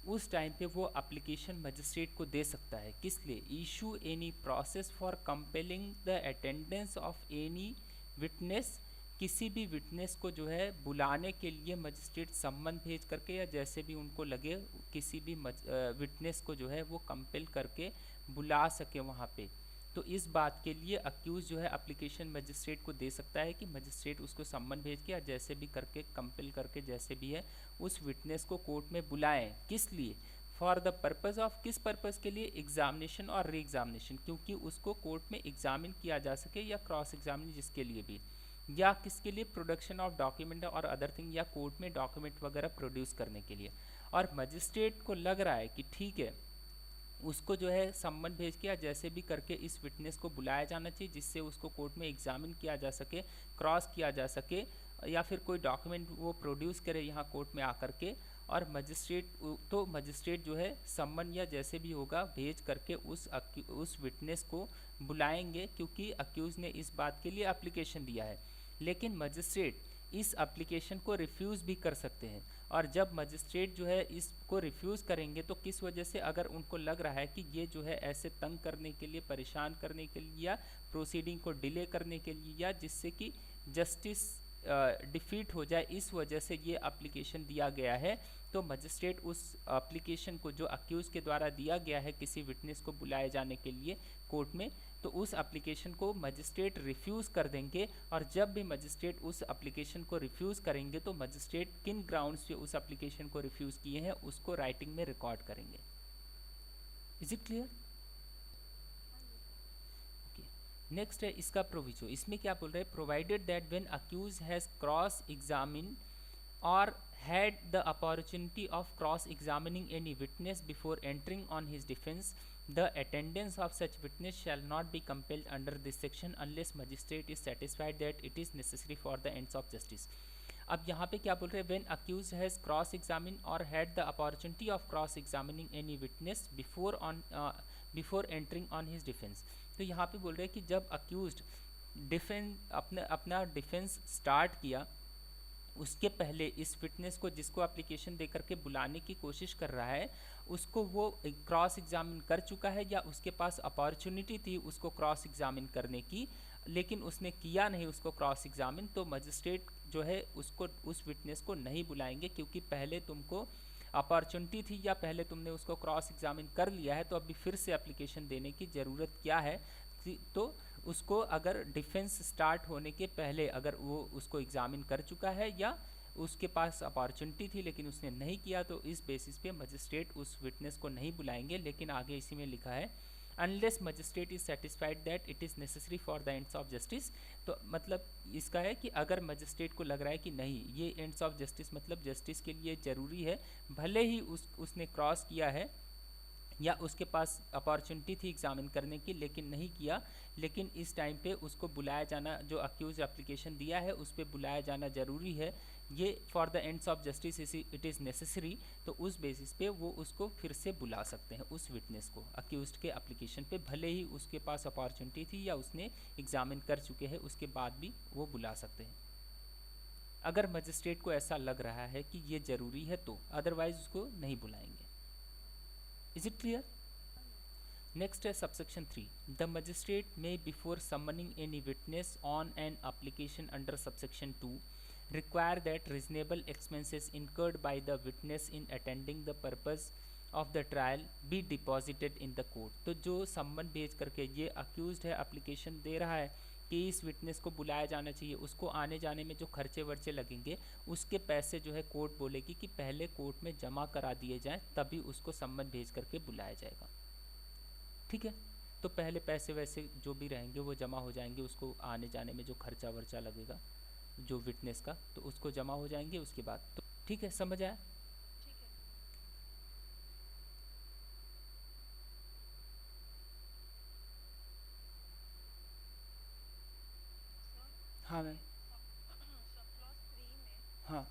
उस टाइम पे वो एप्लीकेशन मजिस्ट्रेट को दे सकता है, किस लिए, issue any process for compelling the attendance of any witness, किसी भी विटनेस को जो है बुलाने के लिए मजिस्ट्रेट सम्मन भेज करके या जैसे भी उनको लगे किसी भी विटनेस को जो है वो कंपेल करके बुला सके वहाँ पे। तो इस बात के लिए अक्यूज जो है एप्लीकेशन मजिस्ट्रेट को दे सकता है कि मजिस्ट्रेट उसको सम्मन भेज के या जैसे भी करके कंपेल करके जैसे भी है उस विटनेस को कोर्ट में बुलाएं, किस लिए, फॉर द पर्पज़ ऑफ, किस पर्पज़ के लिए, एग्जामिनेशन और री एग्जामिनेशन, क्योंकि उसको कोर्ट में एग्जामिन किया जा सके या क्रॉस एग्जामिन जिसके लिए भी, या किसके लिए, प्रोडक्शन ऑफ डॉक्यूमेंट और अदर थिंग, या कोर्ट में डॉक्यूमेंट वगैरह प्रोड्यूस करने के लिए। और मजिस्ट्रेट को लग रहा है कि ठीक है उसको जो है सम्मन भेज के या जैसे भी करके इस विटनेस को बुलाया जाना चाहिए जिससे उसको कोर्ट में एग्जामिन किया जा सके, क्रॉस किया जा सके, या फिर कोई डॉक्यूमेंट वो प्रोड्यूस करे यहाँ कोर्ट में आकर के, और मजिस्ट्रेट तो मजिस्ट्रेट जो है सम्मन या जैसे भी होगा भेज करके उस विटनेस को बुलाएंगे, क्योंकि अक्यूज ने इस बात के लिए एप्लीकेशन दिया है। लेकिन मजिस्ट्रेट इस एप्लीकेशन को रिफ्यूज़ भी कर सकते हैं, और जब मजिस्ट्रेट जो है इसको रिफ्यूज़ करेंगे तो किस वजह से, अगर उनको लग रहा है कि ये जो है ऐसे तंग करने के लिए, परेशान करने के लिए, या प्रोसीडिंग को डिले करने के लिए, या जिससे कि जस्टिस डिफीट हो जाए, इस वजह से ये एप्लीकेशन दिया गया है, तो मजिस्ट्रेट उस एप्लीकेशन को जो अक्यूज़ के द्वारा दिया गया है किसी विटनेस को बुलाए जाने के लिए कोर्ट में, तो उस एप्लीकेशन को मजिस्ट्रेट रिफ्यूज़ कर देंगे। और जब भी मजिस्ट्रेट उस एप्लीकेशन को रिफ्यूज़ करेंगे तो मजिस्ट्रेट किन ग्राउंड्स पे उस एप्लीकेशन को रिफ्यूज़ किए हैं उसको राइटिंग में रिकॉर्ड करेंगे। Is it clear? नेक्स्ट है इसका प्रोविजो, इसमें क्या बोल रहे हैं, provided that when accuse has cross examine or had the opportunity of cross examining any witness before entering on his defense, the attendance of such witness shall not be compelled under this section unless magistrate is satisfied that it is necessary for the ends of justice। अब यहाँ पे क्या बोल रहे हैं, when accused has cross examined or had the opportunity of cross examining any witness before entering on his defense, तो यहाँ पे बोल रहे हैं कि जब accused अपना डिफेंस स्टार्ट किया उसके पहले इस विटनेस को जिसको एप्लीकेशन दे करके बुलाने की कोशिश कर रहा है उसको वो क्रॉस एग्जामिन कर चुका है, या उसके पास अपॉर्चुनिटी थी उसको क्रॉस एग्जामिन करने की लेकिन उसने किया नहीं उसको क्रॉस एग्जामिन, तो मजिस्ट्रेट जो है उसको उस विटनेस को नहीं बुलाएंगे, क्योंकि पहले तुमको अपॉर्चुनिटी थी या पहले तुमने उसको क्रॉस एग्जामिन कर लिया है, तो अभी फिर से एप्लीकेशन देने की ज़रूरत क्या है। तो उसको अगर डिफेंस स्टार्ट होने के पहले अगर वो उसको एग्जामिन कर चुका है या उसके पास अपॉर्चुनिटी थी लेकिन उसने नहीं किया, तो इस बेसिस पे मजिस्ट्रेट उस विटनेस को नहीं बुलाएंगे। लेकिन आगे इसी में लिखा है unless magistrate is satisfied that it is necessary for the ends of justice, तो मतलब इसका है कि अगर मजिस्ट्रेट को लग रहा है कि नहीं ये एंड्स ऑफ जस्टिस मतलब जस्टिस के लिए ज़रूरी है, भले ही उसने क्रॉस किया है या उसके पास अपॉर्चुनिटी थी एग्जामिन करने की लेकिन नहीं किया, लेकिन इस टाइम पे उसको बुलाया जाना, जो अक्यूज एप्लीकेशन दिया है उस पर बुलाया जाना ज़रूरी है, ये for the ends of justice it is necessary, तो उस बेसिस पे वो उसको फिर से बुला सकते हैं उस विटनेस को अक्यूज के एप्लीकेशन पे, भले ही उसके पास अपॉर्चुनिटी थी या उसने एग्जामिन कर चुके हैं उसके बाद भी वो बुला सकते हैं अगर मजिस्ट्रेट को ऐसा लग रहा है कि ये ज़रूरी है, तो अदरवाइज उसको नहीं बुलाएंगे। Is it clear? Next is subsection 3. The magistrate may before summoning any witness on an application under subsection 2 require that reasonable expenses incurred by the witness in attending the purpose of the trial be deposited in the court। तो जो सम्मन भेज करके ये accused है application दे रहा है कि इस विटनेस को बुलाया जाना चाहिए, उसको आने जाने में जो खर्चे वर्चे लगेंगे उसके पैसे जो है कोर्ट बोलेगी कि पहले कोर्ट में जमा करा दिए जाएं तभी उसको सम्मन भेज करके बुलाया जाएगा। ठीक है, तो पहले पैसे वैसे जो भी रहेंगे वो जमा हो जाएंगे, उसको आने जाने में जो खर्चा वर्चा लगेगा जो विटनेस का, तो उसको जमा हो जाएंगे उसके बाद। तो ठीक है, समझ आया? हाँ मैं हाँ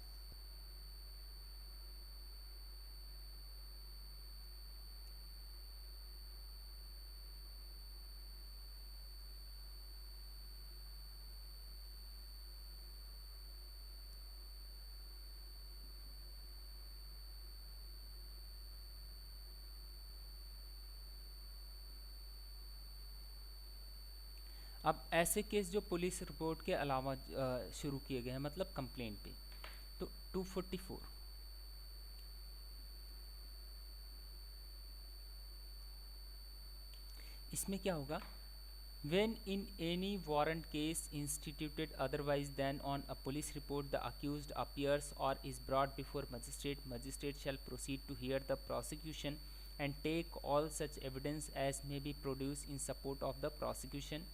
अब ऐसे केस जो पुलिस रिपोर्ट के अलावा शुरू किए गए हैं, मतलब कंप्लेंट पे, तो 244 इसमें क्या होगा, when in any warrant case instituted otherwise than on a police report the accused appears or is brought before magistrate shall proceed to hear the prosecution and take all such evidence as may be produced in support of the prosecution.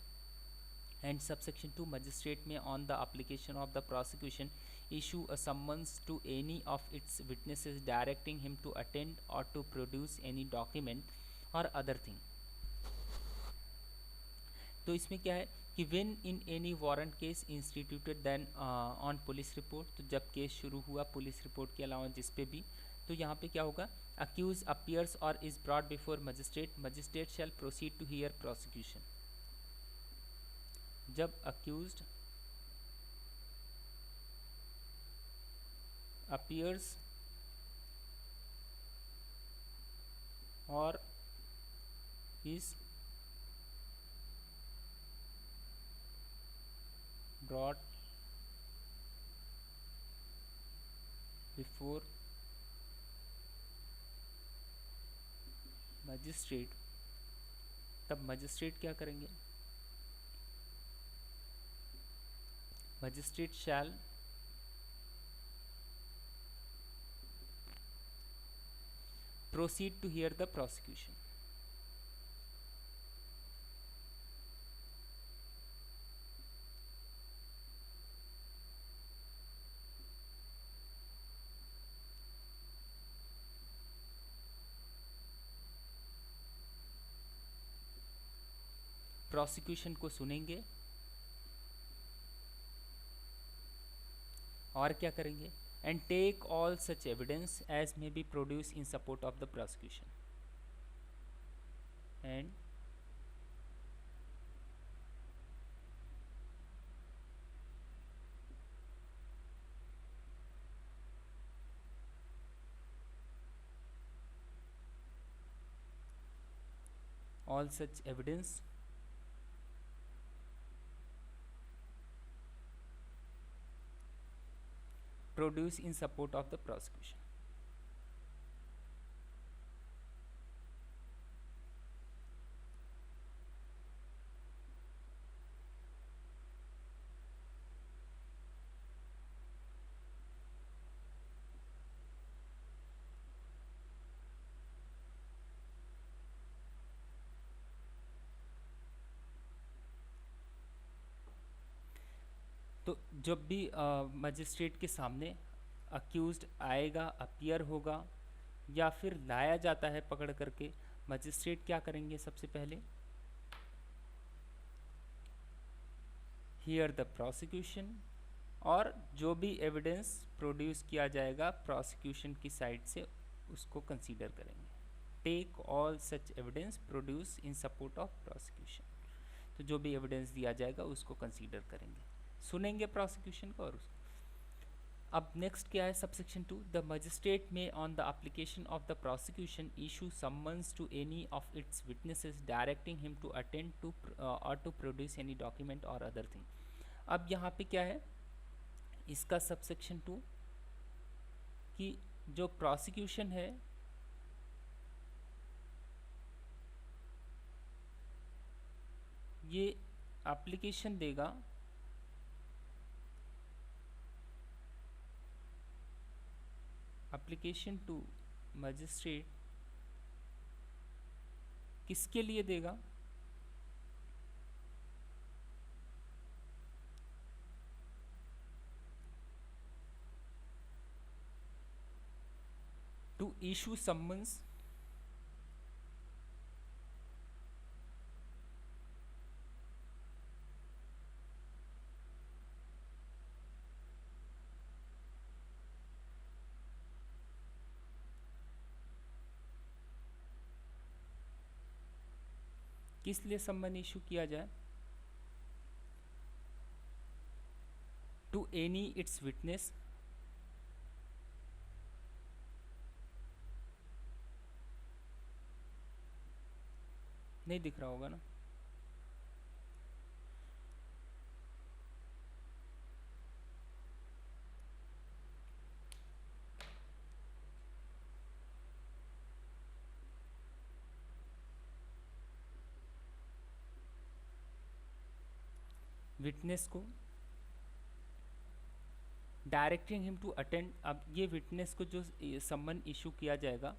And subsection 2, magistrate may on the application of the prosecution issue a summons to any of its witnesses directing him to attend or to produce any document or other thing. तो इसमें क्या है कि when in any warrant case instituted than on police report, तो जब case शुरू हुआ police report के अलावा जिस पे भी, तो यहाँ पे क्या होगा, अक्यूज अपीयर्स और is brought before magistrate shall proceed to hear prosecution. जब अक्यूज्ड अपीयर्स और इज brought before मजिस्ट्रेट, तब मजिस्ट्रेट क्या करेंगे, magistrate shall proceed to hear the prosecution। Prosecution को सुनेंगे और क्या करेंगे, and take all such evidence as may be produce in support of the prosecution, and all such evidence produce in support of the prosecution। तो जब भी magistrate के सामने अक्यूज्ड आएगा, अपीयर होगा या फिर लाया जाता है पकड़ करके, मजिस्ट्रेट क्या करेंगे, सबसे पहले हियर द प्रोसिक्यूशन, और जो भी एविडेंस प्रोड्यूस किया जाएगा प्रोसिक्यूशन की साइड से उसको कंसीडर करेंगे। Take all such evidence produce in support of prosecution, तो जो भी एविडेंस दिया जाएगा उसको कंसीडर करेंगे, सुनेंगे प्रोसिक्यूशन को। और उसको अब नेक्स्ट क्या है, subsection 2, the magistrate may on the application of the prosecution issue summons to any of its witnesses directing him to attend to और टू प्रोड्यूस एनी डॉक्यूमेंट और अदर थिंग। अब यहाँ पे क्या है इसका सबसेक्शन 2 कि जो प्रोसिक्यूशन है ये एप्लीकेशन देगा एप्लीकेशन टू मजिस्ट्रेट, किसके लिए देगा, टू इशू सम्मन्स किस लिए सम्मन इशू किया जाए, टू एनी इट्स विटनेस, नहीं दिख रहा होगा ना, विटनेस को, डायरेक्टिंग हिम टू अटेंड। अब ये विटनेस को जो सम्मन इशू किया जाएगा,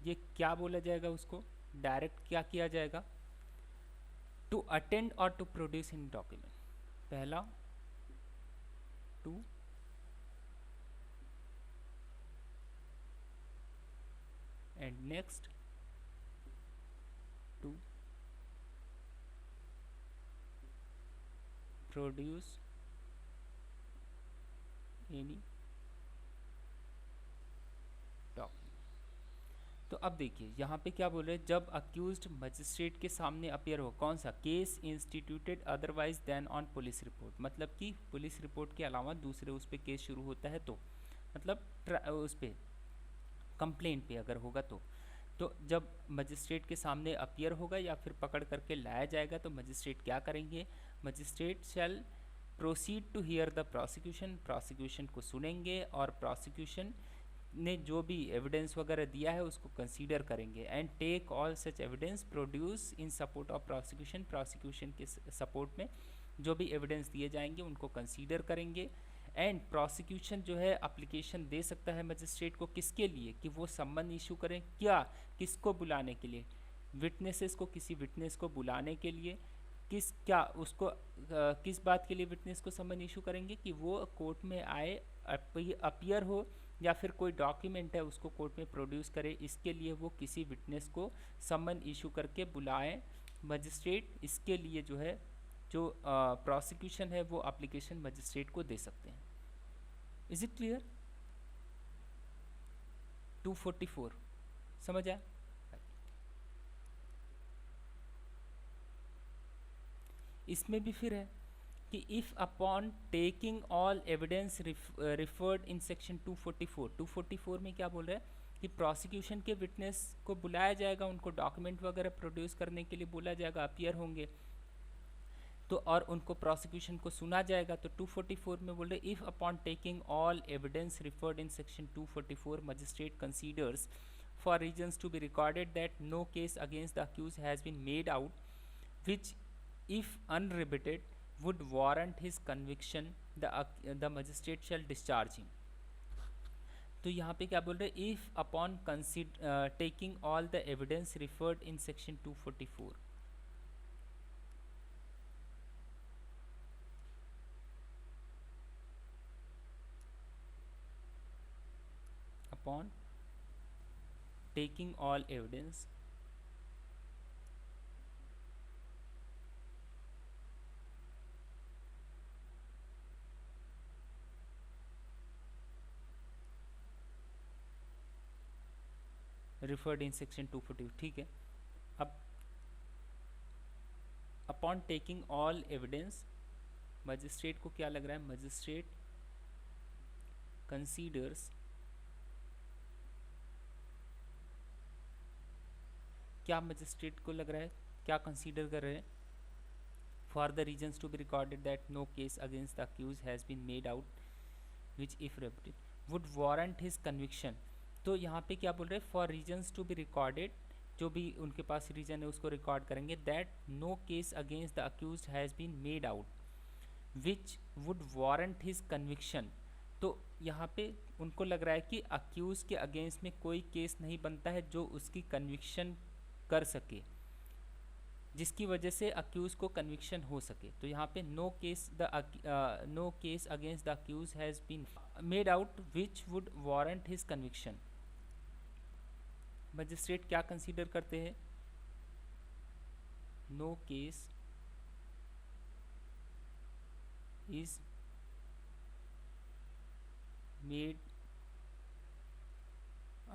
ये क्या बोला जाएगा, उसको डायरेक्ट क्या किया जाएगा, टू अटेंड और टू प्रोड्यूस इन डॉक्यूमेंट। पहला to and next to produce any document. तो अब देखिए यहाँ पे क्या बोल रहे हैं, जब अक्यूज्ड मजिस्ट्रेट के सामने अपियर हो, कौन सा case instituted otherwise than on police report, मतलब कि पुलिस रिपोर्ट के अलावा दूसरे उस पर केस शुरू होता है, तो मतलब उस पर कंप्लेंट पे अगर होगा तो जब मजिस्ट्रेट के सामने अपियर होगा या फिर पकड़ करके लाया जाएगा, तो मजिस्ट्रेट क्या करेंगे, magistrate shall proceed to hear the prosecution, prosecution को सुनेंगे और प्रोसिक्यूशन ने जो भी एविडेंस वगैरह दिया है उसको कंसीडर करेंगे, and take all such evidence produce in support of prosecution, prosecution के सपोर्ट में जो भी एविडेंस दिए जाएंगे उनको कंसीडर करेंगे। एंड प्रोसिक्यूशन जो है अप्लीकेशन दे सकता है मजिस्ट्रेट को, किसके लिए, कि वो सम्मन इशू करें, क्या, किसको बुलाने के लिए, विटनेसेस को, किसी विटनेस को बुलाने के लिए, किस क्या उसको किस बात के लिए विटनेस को सम्मन इशू करेंगे, कि वो कोर्ट में आए, अपियर हो, या फिर कोई डॉक्यूमेंट है उसको कोर्ट में प्रोड्यूस करे, इसके लिए वो किसी विटनेस को सम्मन इशू करके बुलाएं मजिस्ट्रेट। इसके लिए जो है जो प्रोसिक्यूशन है वो एप्लीकेशन मजिस्ट्रेट को दे सकते हैं। Is it clear? 244 समझ आया? इसमें भी फिर है कि if upon taking all evidence referred in section 244 में क्या बोल रहा है कि प्रोसिक्यूशन के विटनेस को बुलाया जाएगा, उनको डॉक्यूमेंट वगैरह प्रोड्यूस करने के लिए बोला जाएगा, अपियर होंगे तो, और उनको प्रोसिक्यूशन को सुना जाएगा। तो 244 में बोल रहे if upon taking all evidence referred in section 244 magistrate considers for reasons to be recorded that no case against the accuse has been made out which if unrebutted would warrant his conviction, the magistrate shall discharge him। तो यहाँ पे क्या बोल रहे हैं, if upon taking all the evidence referred in section 244 upon taking all evidence referred in section 240, ठीक है। अब upon taking all evidence, magistrate को क्या लग रहा है, मजिस्ट्रेट कंसीडर्स, क्या मजिस्ट्रेट को लग रहा है, क्या कंसीडर कर रहे हैं, for the reasons to be recorded that no case against the accuse has been made out which if reputed would warrant his conviction. तो यहाँ पे क्या बोल रहे हैं, for reasons to be recorded, जो भी उनके पास रीजन है उसको रिकॉर्ड करेंगे, that no case against the accuse has been made out which would warrant his conviction. तो यहाँ पे उनको लग रहा है कि अक्यूज के अगेंस्ट में कोई केस नहीं बनता है जो उसकी कन्विक्शन कर सके, जिसकी वजह से अक्यूज को कन्विक्शन हो सके। तो यहाँ पे no case against the accuse has been made out which would warrant his conviction. Magistrate क्या कंसीडर करते हैं, no case is made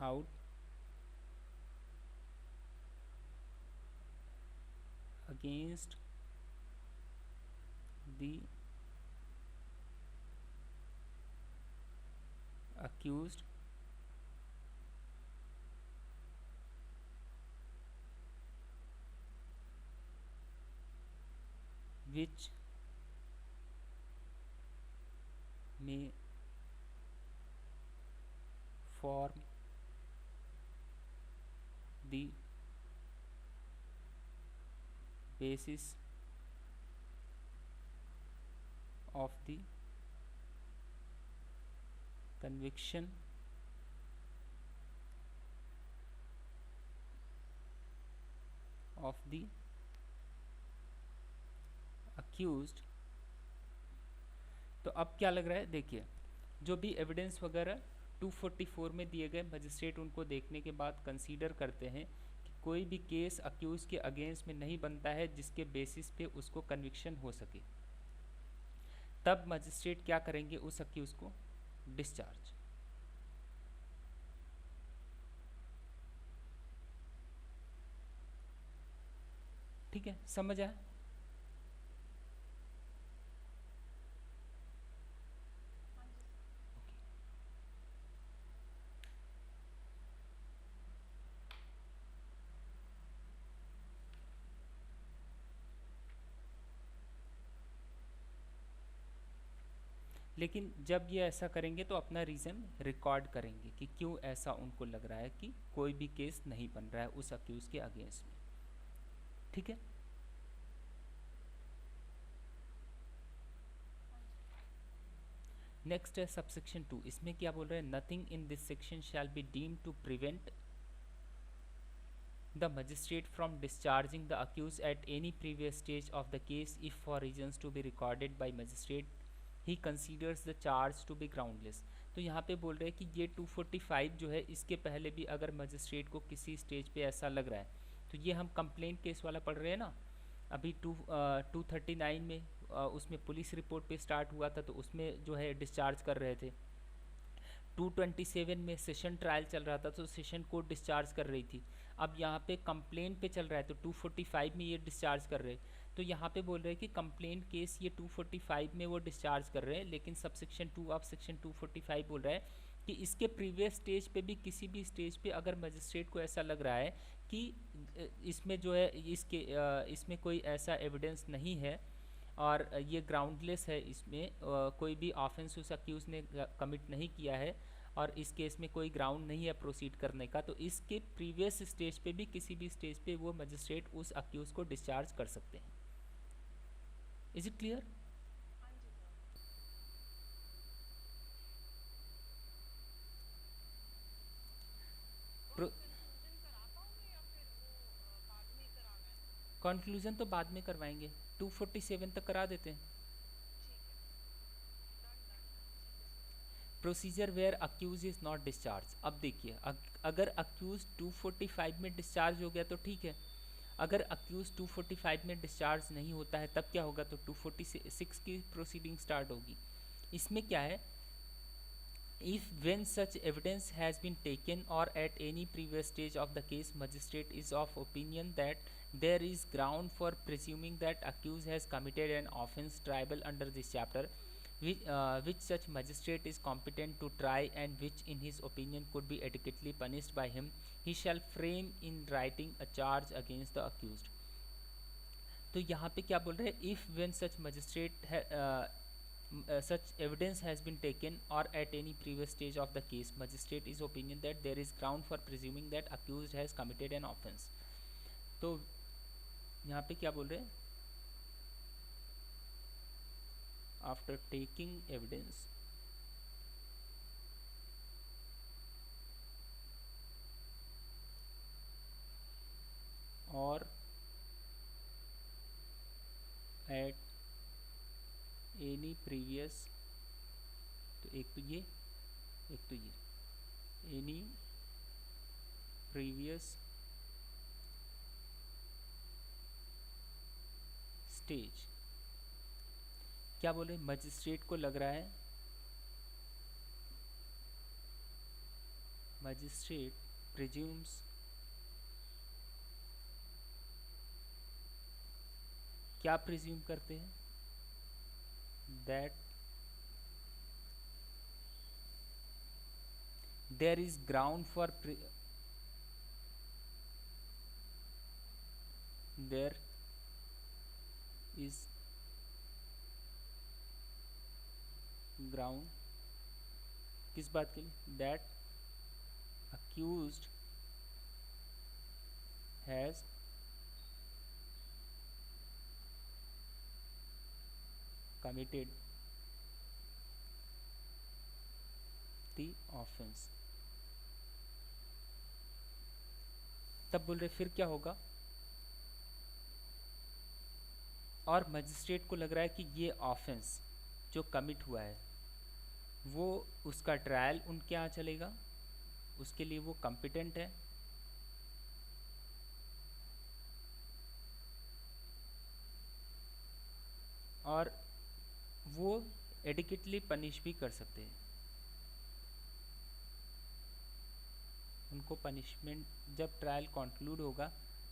out against the accused which may form the basis of the conviction of the accused। तो अब क्या लग रहा है, देखिए जो भी एविडेंस वगैरह 244 में दिए गए, मजिस्ट्रेट उनको देखने के बाद कंसीडर करते हैं कि कोई भी केस अक्यूज के अगेंस्ट में नहीं बनता है जिसके बेसिस पे उसको कन्विक्शन हो सके, तब मजिस्ट्रेट क्या करेंगे, उस अक्यूज को डिस्चार्ज। ठीक है, समझ आया? लेकिन जब ये ऐसा करेंगे तो अपना रीज़न रिकॉर्ड करेंगे कि क्यों ऐसा उनको लग रहा है कि कोई भी केस नहीं बन रहा है उस अक्यूज के अगेंस्ट में। ठीक है, नेक्स्ट है सबसेक्शन 2। इसमें क्या बोल रहे हैं, nothing in this section shall be deem to prevent the magistrate from discharging the accused at any previous stage of the case if for reasons to be recorded by magistrate he considers the charge to be groundless। तो यहाँ पे बोल रहे हैं कि ये 245 जो है, इसके पहले भी अगर मजिस्ट्रेट को किसी स्टेज पे ऐसा लग रहा है, तो ये हम कंप्लेंट केस वाला पढ़ रहे हैं ना अभी 239 में, उसमें पुलिस रिपोर्ट पे स्टार्ट हुआ था, तो उसमें जो है डिस्चार्ज कर रहे थे। 227 में सेशन ट्रायल चल रहा था तो सेशन कोर्ट डिस्चार्ज कर रही थी। अब यहाँ पे कंप्लेंट पे चल रहा है तो 245 में ये डिस्चार्ज कर रहे हैं। तो यहाँ पे बोल रहे हैं कि कंप्लेंट केस ये 245 में वो डिस्चार्ज कर रहे हैं, लेकिन सबसेक्शन 2 ऑफ सेक्शन 245 बोल रहा है कि इसके प्रीवियस स्टेज पे भी, किसी भी स्टेज पे अगर मजिस्ट्रेट को ऐसा लग रहा है कि इसमें जो है इसमें कोई ऐसा एविडेंस नहीं है और ये ग्राउंडलेस है, इसमें कोई भी ऑफेंस उस अक्यूज ने कमिट नहीं किया है और इस केस में कोई ग्राउंड नहीं है प्रोसीड करने का, तो इसके प्रीवियस स्टेज पे भी, किसी भी स्टेज पे वो मजिस्ट्रेट उस अक्यूज को डिस्चार्ज कर सकते हैं। Is it clear? कंक्लूजन तो बाद में करवाएंगे, 247 तक करा देते हैं। Procedure where accuse is not discharge. अब देखिए, अगर अक्यूज 245 में डिस्चार्ज हो गया तो ठीक है, अगर अक्यूज 245 में डिस्चार्ज नहीं होता है तब क्या होगा, तो 246 की प्रोसीडिंग स्टार्ट होगी। इसमें क्या है, if when such evidence has been taken or at any previous stage of the case magistrate is of opinion that there is ground for presuming that accused has committed an offence triable under this chapter, which such magistrate is competent to try and which in his opinion could be adequately punished by him, he shall frame in writing a charge against the accused। तो यहाँ पे क्या बोल रहे हैं, if when such magistrate such evidence has been taken or at any previous stage of the case magistrate is opinion that there is ground for presuming that accused has committed an offence। तो यहाँ पे क्या बोल रहे हैं, after taking evidence or at any previous, तो एक तो ये, एक तो ये, any previous स्टेज, क्या बोले, मजिस्ट्रेट को लग रहा है, मजिस्ट्रेट प्रिज्यूम्स क्या प्रिज्यूम करते हैं, that there is ground for there is ground किस बात के लिए, that accused has committed the offense। तब बोल रहे फिर क्या होगा, और मजिस्ट्रेट को लग रहा है कि ये ऑफेंस जो कमिट हुआ है वो उसका ट्रायल उनके यहाँ चलेगा, उसके लिए वो कॉम्पिटेंट है, और वो एडिक्वेटली पनिश भी कर सकते हैं। उनको पनिशमेंट जब ट्रायल कंक्लूड होगा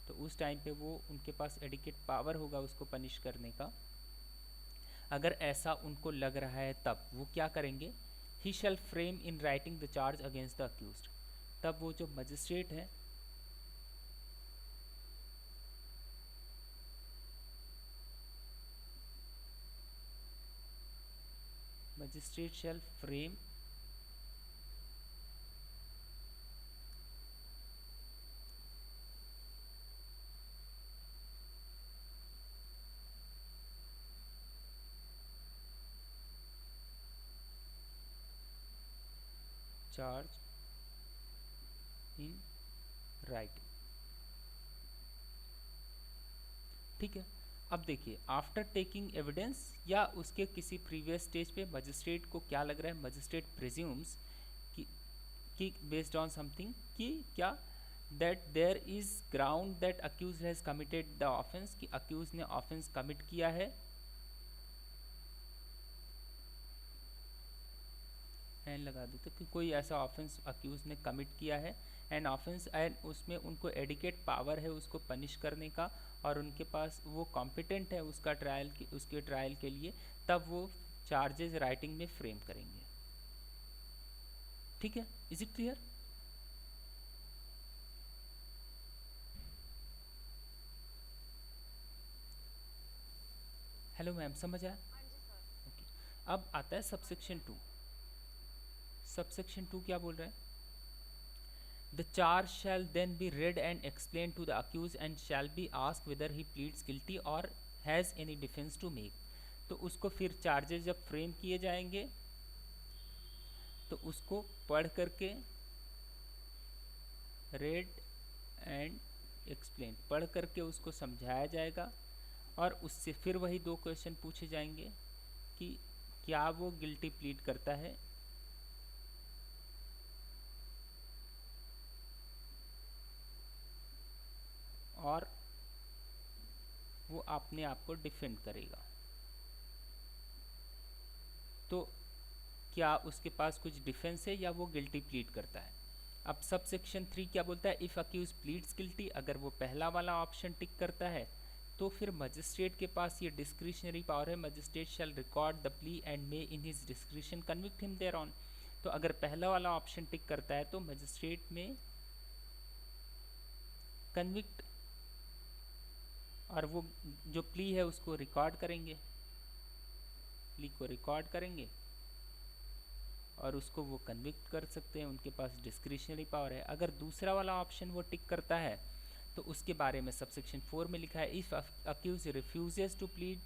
तो उस टाइम पे वो उनके पास एडिक्वेट पावर होगा उसको पनिश करने का। अगर ऐसा उनको लग रहा है तब वो क्या करेंगे, he shall frame in writing the charge against the accused. तब वो जो मजिस्ट्रेट है magistrate shall frame charge in writing. ठीक है, अब देखिए आफ्टर टेकिंग एविडेंस या उसके किसी प्रीवियस स्टेज पे मजिस्ट्रेट को क्या लग रहा है, मजिस्ट्रेट प्रिज्यूम्स कि बेस्ड ऑन समथिंग कि क्या that there is ground that accuse has committed the offence, कि अक्यूज ने ऑफेंस कमिट किया है, एंड लगा देते कि कोई ऐसा ऑफेंस अक्यूज ने कमिट किया है एंड ऑफेंस एंड उसमें उनको एडिकेट पावर है उसको पनिश करने का, और उनके पास वो कॉम्पिटेंट है उसका ट्रायल उसके ट्रायल के लिए, तब वो चार्जेस राइटिंग में फ्रेम करेंगे। ठीक है, is it clear? Hello ma'am, समझ आया? ओके, अब आता है सबसेक्शन 2। सबसेक्शन 2 क्या बोल रहा है, the charge shall then be read and explained to the accused and shall be asked whether he pleads guilty or has any defense to make। तो उसको फिर चार्जेस जब फ्रेम किए जाएंगे तो उसको पढ़ करके read and explain पढ़ करके उसको समझाया जाएगा, और उससे फिर वही दो क्वेश्चन पूछे जाएंगे कि क्या वो गिल्टी प्लीड करता है और वो अपने आप को डिफेंड करेगा। तो क्या उसके पास कुछ डिफेंस है या वो गिल्टी प्लीड करता है। अब सब सेक्शन 3 क्या बोलता है, इफ़ अक्यूज प्लीड्स गिल्टी, अगर वो पहला वाला ऑप्शन टिक करता है तो फिर मजिस्ट्रेट के पास ये डिस्क्रिशनरी पावर है, magistrate shall record the plea and may in his discretion convict him thereon. तो अगर पहला वाला ऑप्शन टिक करता है तो मजिस्ट्रेट में कन्विक्ट, और वो जो प्ली है उसको रिकॉर्ड करेंगे, प्ली को रिकॉर्ड करेंगे और उसको वो कन्विक्ट कर सकते हैं, उनके पास डिस्क्रिशनरी पावर है। अगर दूसरा वाला ऑप्शन वो टिक करता है तो उसके बारे में सबसेक्शन 4 में लिखा है, if accuse refuses to plead,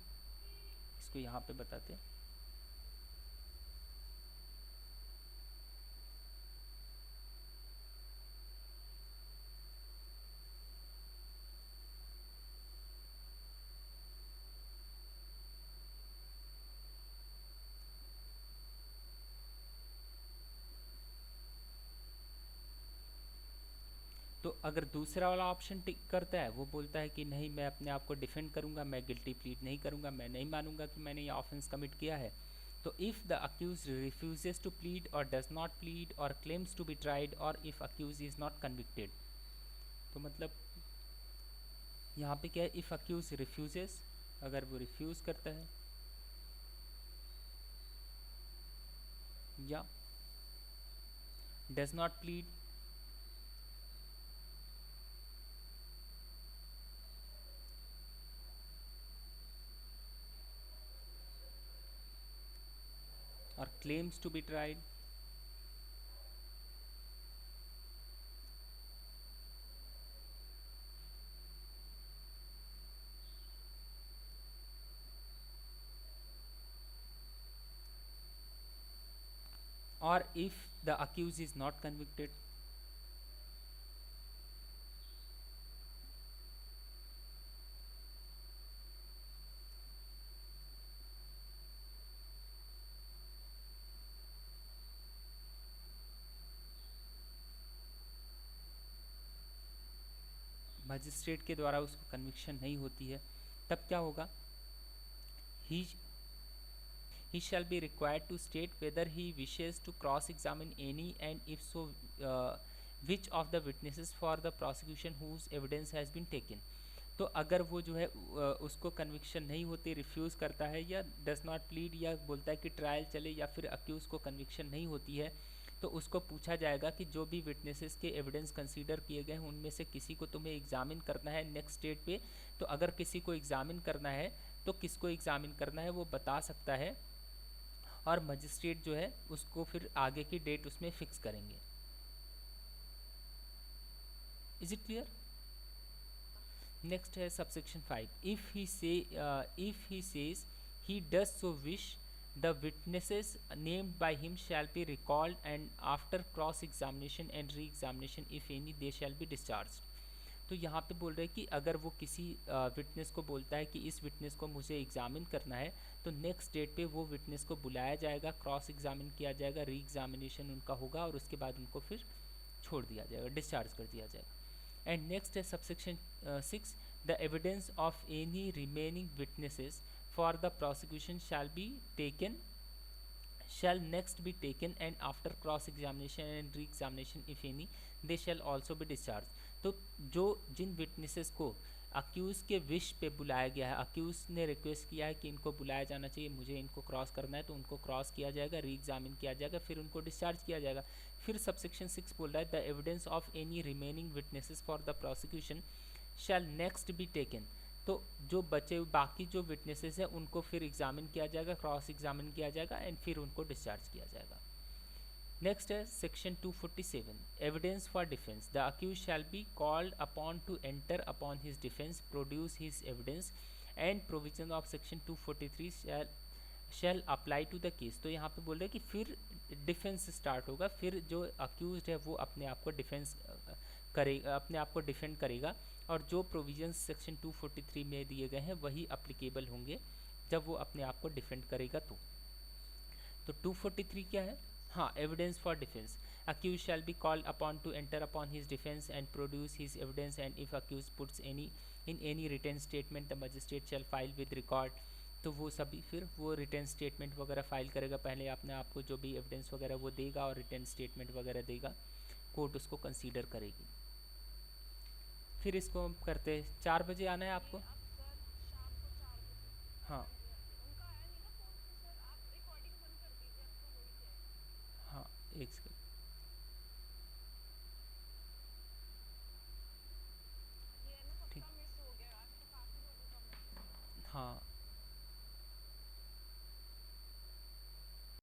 इसको यहाँ पे बताते हैं, तो अगर दूसरा वाला ऑप्शन टिक करता है, वो बोलता है कि नहीं मैं अपने आप को डिफेंड करूंगा, मैं गिल्टी प्लीड नहीं करूंगा, मैं नहीं मानूंगा कि मैंने ये ऑफेंस कमिट किया है। तो if the accuse refuses to plead और डज नॉट प्लीड और क्लेम्स टू बी ट्राइड और if accuse is not convicted, तो मतलब यहाँ पे क्या है, इफ़ अक्यूज रिफ्यूजेस, अगर वो रिफ्यूज़ करता है या डज नॉट प्लीड और claims to be tried, or if the accused is not convicted. Magistrate के द्वारा उसको कन्विक्शन नहीं होती है, तब क्या होगा? ही he shall be required to state whether he wishes to cross examine any, and if so, which of the witnesses for the prosecution whose evidence has been taken. तो अगर वो जो है उसको कन्विक्शन नहीं होती, रिफ्यूज़ करता है या डज नॉट प्लीड, या बोलता है कि ट्रायल चले, या फिर अक्यूज़ को कन्विक्शन नहीं होती है, तो उसको पूछा जाएगा कि जो भी विटनेसेस के एविडेंस कंसीडर किए गए हैं उनमें से किसी को तुम्हें एग्जामिन करना है नेक्स्ट डेट पे। तो अगर किसी को एग्जामिन करना है तो किसको एग्जामिन करना है वो बता सकता है, और मजिस्ट्रेट जो है उसको फिर आगे की डेट उसमें फिक्स करेंगे। Is it clear? नेक्स्ट है subsection 5, if he says he does so wish, the witnesses named by him shall be recalled and after cross examination and re examination if any they shell be discharge. तो यहाँ पे बोल रहे हैं कि अगर वो किसी विटनेस को बोलता है कि इस विटनेस को मुझे एग्जामिन करना है, तो नेक्स्ट डेट पे वो विटनेस को बुलाया जाएगा, क्रॉस एग्जामिन किया जाएगा, री एग्जामिनेशन उनका होगा, और उसके बाद उनको फिर छोड़ दिया जाएगा, डिस्चार्ज कर दिया जाएगा। एंड नेक्स्ट है subsection 6, the evidence of any remaining witnesses for the prosecution shall next be taken, and after cross examination and re examination if any they shall also be discharged। तो जो जिन witnesses को accused के wish पे बुलाया गया है, accused ने request किया है कि इनको बुलाया जाना चाहिए, मुझे इनको क्रॉस करना है, तो उनको क्रॉस किया जाएगा, री एग्जामिन किया जाएगा, फिर उनको डिस्चार्ज किया जाएगा। फिर सबसेक्शन 6 बोल रहा है the evidence of any remaining witnesses for the prosecution shall next be taken. तो जो बचे बाकी जो विटनेसेस हैं उनको फिर एग्जामिन किया जाएगा, क्रॉस एग्जामिन किया जाएगा, एंड फिर उनको डिस्चार्ज किया जाएगा। नेक्स्ट है section 247, evidence for defence, the accuse shall be called upon to enter upon his defence, produce his evidence, and provision of section 243 shall apply to the case. तो यहाँ पे बोल रहे हैं कि फिर डिफेंस स्टार्ट होगा, फिर जो अक्यूज है वो अपने आप को डिफेंस करेगा, अपने आप को डिफेंड करेगा, और जो प्रोविजंस सेक्शन 243 में दिए गए हैं वही अप्लीकेबल होंगे जब वो अपने आप को डिफेंड करेगा। तो 243 क्या है? हाँ, evidence for defence, accuse shall be called upon to enter upon his defence and produce his evidence, and if accuse puts any written statement the magistrate shall file with record. तो वो सभी फिर वो रिटर्न स्टेटमेंट वगैरह file करेगा, पहले अपने आप को जो भी एविडेंस वगैरह वो देगा और रिटर्न स्टेटमेंट वगैरह देगा, कोर्ट उसको कंसीडर करेगी। फिर इसको हम करते 4 बजे आना है आपको। हाँ हाँ, एक सेकंड। ठीक, हाँ